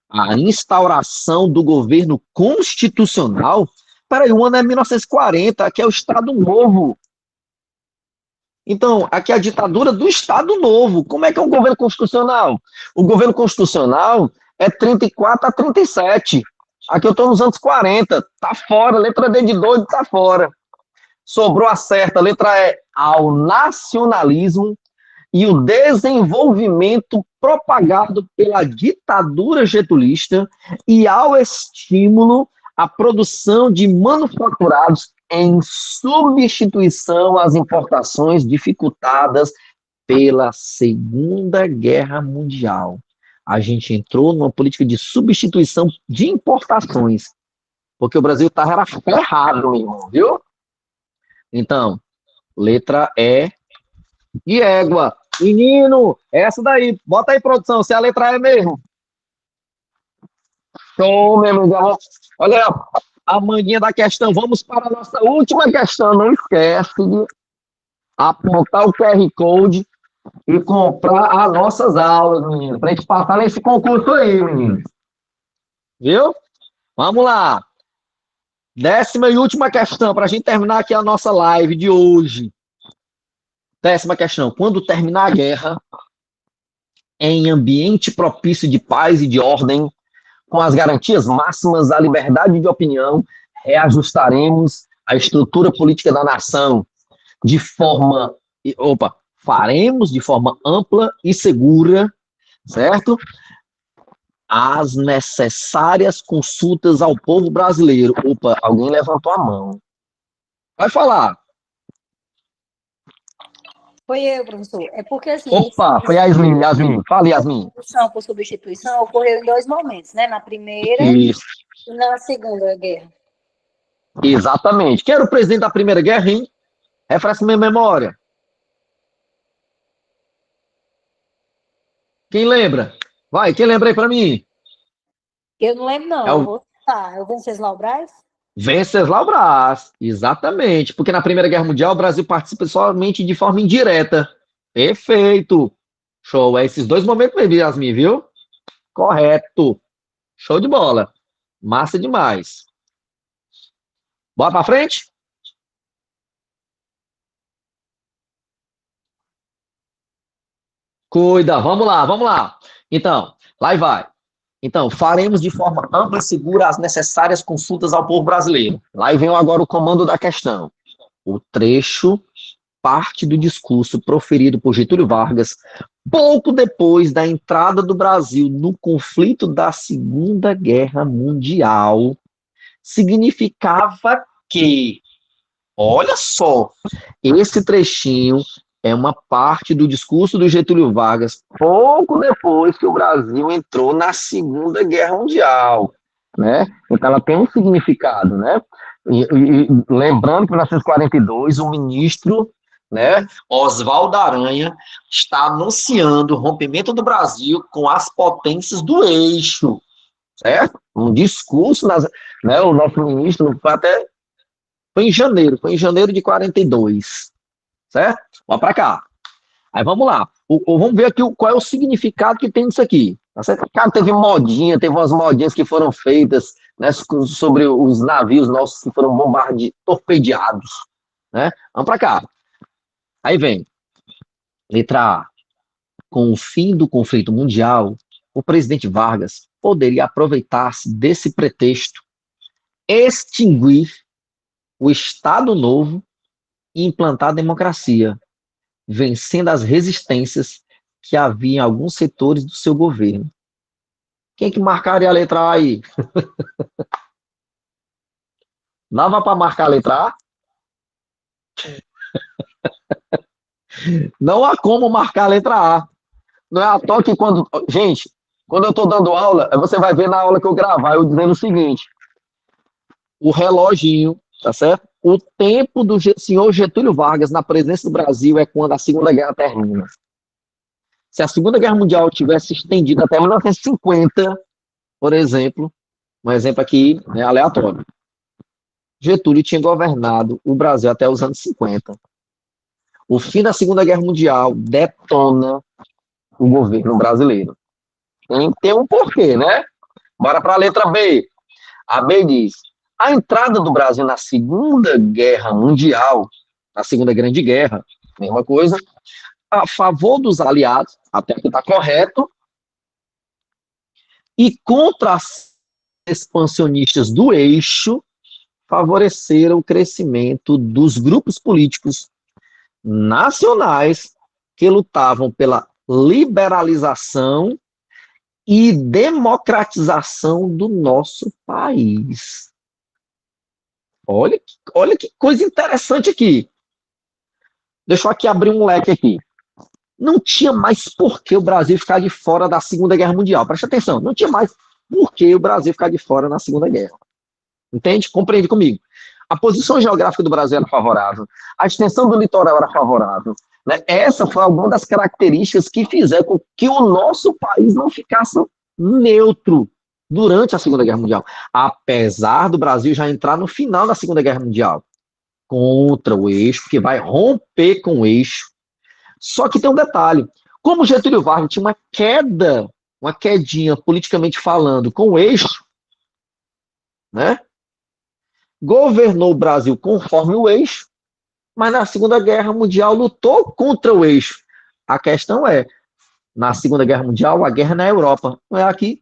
A instauração do governo constitucional. Peraí, o ano é 1940, aqui é o Estado Novo. Então, aqui é a ditadura do Estado Novo. Como é que é um governo constitucional? O governo constitucional é 34 a 37. Aqui eu estou nos anos 40. Tá fora, letra D de doido, tá fora. Sobrou a certa, letra E, ao nacionalismo e o desenvolvimento propagado pela ditadura getulista e ao estímulo à produção de manufaturados em substituição às importações dificultadas pela Segunda Guerra Mundial. A gente entrou numa política de substituição de importações, porque o Brasil estava ferrado, meu irmão, viu? Então, letra E de égua. Menino, essa daí, bota aí, produção, se é a letra E mesmo. Show, meu amigo. Olha aí, a manguinha da questão. Vamos para a nossa última questão. Não esquece de apontar o QR Code e comprar as nossas aulas, menino, para a gente passar nesse concurso aí, menino. Viu? Vamos lá. 10ª e última questão, para a gente terminar aqui a nossa live de hoje. 10ª questão. Quando terminar a guerra, em ambiente propício de paz e de ordem, com as garantias máximas à liberdade de opinião, reajustaremos a estrutura política da nação de forma... faremos de forma ampla e segura, certo? As necessárias consultas ao povo brasileiro. Opa, alguém levantou a mão. Vai falar. Foi eu, professor. É porque assim. Opa, foi a Yasmin. Fala, Yasmin. Por substituição ocorreu em 2 momentos, né? Na primeira Isso. e na Segunda Guerra. Exatamente. Quem era o presidente da Primeira Guerra, hein? Refresca minha memória. Quem lembra? Vai, quem lembra aí pra mim? Eu não lembro, não. Eu vou citar. É o Venceslau Braz? Venceslau Braz, exatamente. Porque na Primeira Guerra Mundial o Brasil participa somente de forma indireta. Perfeito. Show. É esses 2 momentos mesmo, Yasmin, viu? Correto. Show de bola. Massa demais. Bora pra frente? Cuida, vamos lá. Então, lá e vai. Então, faremos de forma ampla e segura as necessárias consultas ao povo brasileiro. Lá e vem agora o comando da questão. O trecho parte do discurso proferido por Getúlio Vargas pouco depois da entrada do Brasil no conflito da Segunda Guerra Mundial significava que, olha só, esse trechinho é uma parte do discurso do Getúlio Vargas pouco depois que o Brasil entrou na Segunda Guerra Mundial, né? Então ela tem um significado, né? E lembrando que em 1942 o ministro, né, Oswaldo Aranha está anunciando o rompimento do Brasil com as potências do eixo, certo? Um discurso, né, o nosso ministro foi em janeiro de 42, certo? Vamos para cá. Aí vamos lá. Vamos ver aqui qual é o significado que tem nisso aqui. Tá certo? Cara, teve umas modinhas que foram feitas, né, sobre os navios nossos que foram torpedeados, né? Vamos para cá. Aí vem. Letra A. Com o fim do conflito mundial, o presidente Vargas poderia aproveitar-se desse pretexto, extinguir o Estado Novo e implantar a democracia, vencendo as resistências que havia em alguns setores do seu governo. Quem que marcaria a letra A aí? Dava para marcar a letra A? Não há como marcar a letra A. Não é à toa que Gente, quando eu estou dando aula, você vai ver na aula que eu gravar, eu dizendo o seguinte: o reloginho, tá certo? o tempo do senhor Getúlio Vargas na presidência do Brasil é quando a Segunda Guerra termina. Se a Segunda Guerra Mundial tivesse estendido até 1950, por exemplo, um exemplo aqui, né, aleatório, Getúlio tinha governado o Brasil até os anos 50. O fim da Segunda Guerra Mundial detona o governo brasileiro. Tem um porquê, né? Bora para a letra B. A B diz: a entrada do Brasil na Segunda Guerra Mundial, na Segunda Grande Guerra, mesma coisa, a favor dos aliados, até que está correto, e contra as expansionistas do eixo, favoreceram o crescimento dos grupos políticos nacionais que lutavam pela liberalização e democratização do nosso país. Olha que coisa interessante aqui. Deixa eu aqui abrir um leque aqui. Não tinha mais por que o Brasil ficar de fora da Segunda Guerra Mundial. Presta atenção, não tinha mais por que o Brasil ficar de fora na Segunda Guerra. Entende? Compreende comigo. A posição geográfica do Brasil era favorável, a extensão do litoral era favorável. Né? Essa foi alguma das características que fizeram com que o nosso país não ficasse neutro durante a Segunda Guerra Mundial. Apesar do Brasil já entrar no final da Segunda Guerra Mundial, contra o eixo, que vai romper com o eixo. Só que tem um detalhe. Como Getúlio Vargas tinha uma quedinha politicamente falando com o eixo, né? Governou o Brasil conforme o eixo, mas na Segunda Guerra Mundial lutou contra o eixo. A questão é, na Segunda Guerra Mundial, a guerra é na Europa, não é aqui.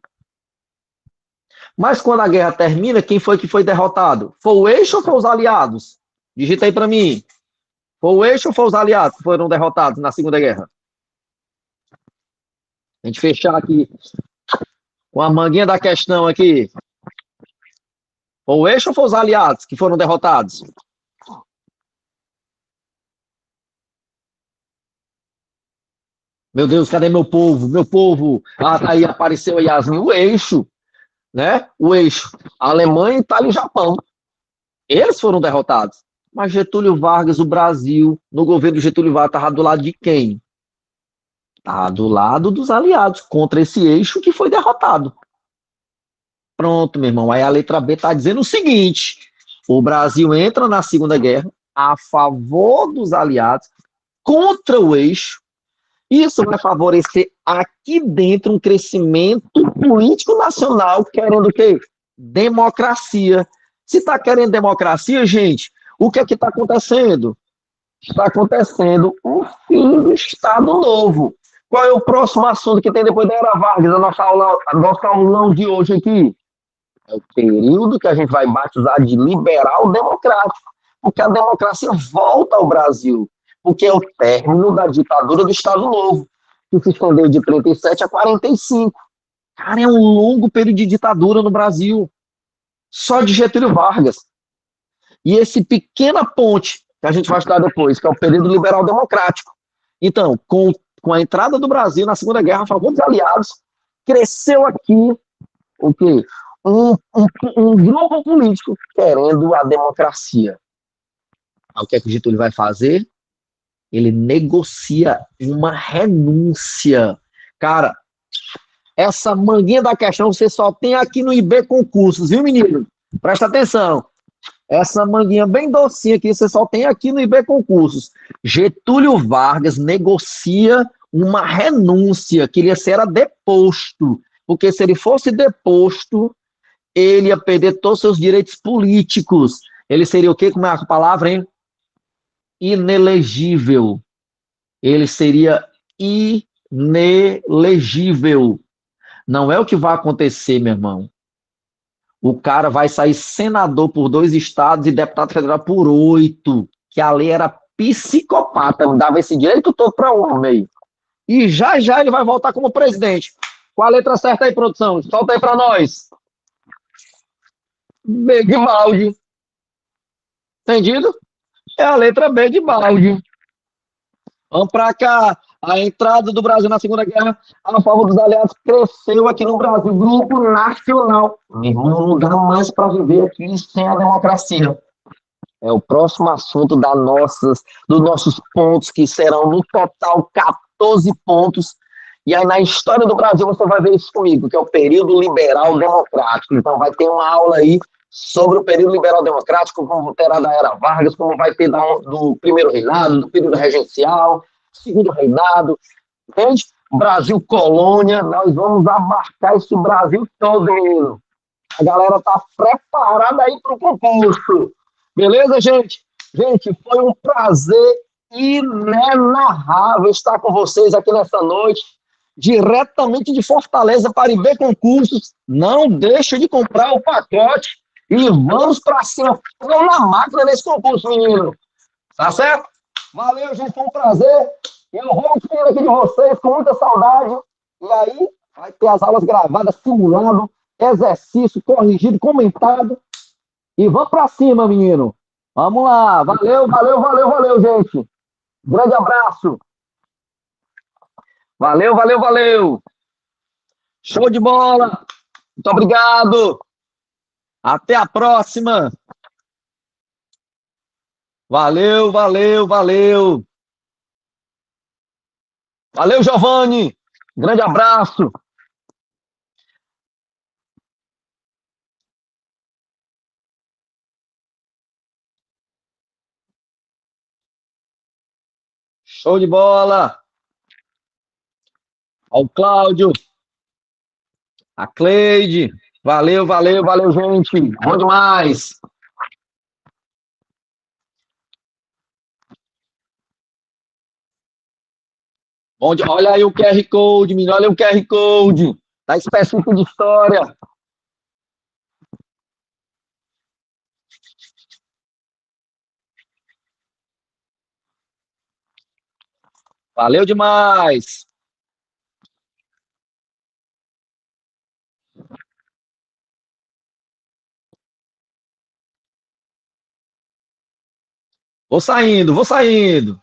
Mas quando a guerra termina, quem foi que foi derrotado? Foi o eixo ou foi os aliados? Digita aí para mim. Foi o eixo ou foi os aliados que foram derrotados na Segunda Guerra? A gente fechar aqui com a manguinha da questão aqui. Foi o eixo ou foi os aliados que foram derrotados? Meu Deus, cadê meu povo? Meu povo. Ah, aí apareceu a Yasmin, o eixo, né? O eixo. A Alemanha, Itália e Japão. Eles foram derrotados. Mas Getúlio Vargas, o Brasil, no governo de Getúlio Vargas, estava do lado de quem? Estava do lado dos aliados, contra esse eixo que foi derrotado. Pronto, meu irmão. Aí a letra B está dizendo o seguinte: o Brasil entra na Segunda Guerra a favor dos aliados, contra o eixo. Isso vai favorecer aqui dentro um crescimento político nacional, querendo o quê? Democracia. Se está querendo democracia, gente, o que é que está acontecendo? Está acontecendo o fim do Estado Novo. Qual é o próximo assunto que tem depois da Era Vargas, a nossa aulão de hoje aqui? É o período que a gente vai batizar de liberal democrático, porque a democracia volta ao Brasil, porque é o término da ditadura do Estado Novo, que se estendeu de 37 a 45. Cara, é um longo período de ditadura no Brasil, só de Getúlio Vargas. E esse pequena ponte, que a gente vai estudar depois, que é o período liberal democrático. Então, com a entrada do Brasil na Segunda Guerra a favor dos aliados, cresceu aqui o quê? Um grupo político querendo a democracia. O que é que o Getúlio vai fazer? Ele negocia uma renúncia. Cara, essa manguinha da questão você só tem aqui no IB Concursos, viu, menino? Presta atenção. Essa manguinha bem docinha aqui você só tem aqui no IB Concursos. Getúlio Vargas negocia uma renúncia, que ele era deposto. Porque se ele fosse deposto, ele ia perder todos os seus direitos políticos. Ele seria o quê? Como é a palavra, hein? Inelegível. Ele seria inelegível. Não é o que vai acontecer, meu irmão. O cara vai sair senador por 2 estados e deputado federal por 8. Que a lei era psicopata, não dava esse direito todo para o homem aí. E já ele vai voltar como presidente. Qual a letra certa aí, produção? Solta aí para nós. B de balde. Entendido? É a letra B de balde. Vamos para cá. A entrada do Brasil na Segunda Guerra a favor dos aliados cresceu aqui no Brasil. Grupo nacional. Meu irmão, não dá mais para viver aqui sem a democracia. É o próximo assunto dos nossos pontos, que serão no total 14 pontos. E aí, na história do Brasil, você vai ver isso comigo, que é o período liberal democrático. Então, vai ter uma aula aí sobre o período liberal democrático, como terá da Era Vargas, como vai ter do primeiro reinado, do período regencial, segundo reinado. Entende? Brasil colônia, nós vamos abarcar esse Brasil todo, menino. A galera tá preparada aí para o concurso. Beleza, gente? Gente, foi um prazer inenarrável estar com vocês aqui nessa noite, diretamente de Fortaleza para IB Concursos. Não deixe de comprar o pacote e vamos para cima. Vamos na máquina nesse concurso, menino. Tá certo? Valeu, gente, foi um prazer. Eu vou me despedir aqui de vocês com muita saudade. E aí, vai ter as aulas gravadas, simulado, exercício corrigido, comentado. E vamos para cima, menino. Vamos lá. Valeu, valeu, valeu, valeu, gente. Grande abraço. Valeu, valeu, valeu. Show de bola. Muito obrigado. Até a próxima. Valeu, valeu, valeu. Valeu, Giovanni. Grande abraço. Show de bola. Ao Cláudio. A Cleide. Valeu, valeu, valeu, gente. Bom demais. Olha aí o QR Code, menino. Olha o QR Code. Tá específico de história. Valeu demais. Vou saindo, vou saindo.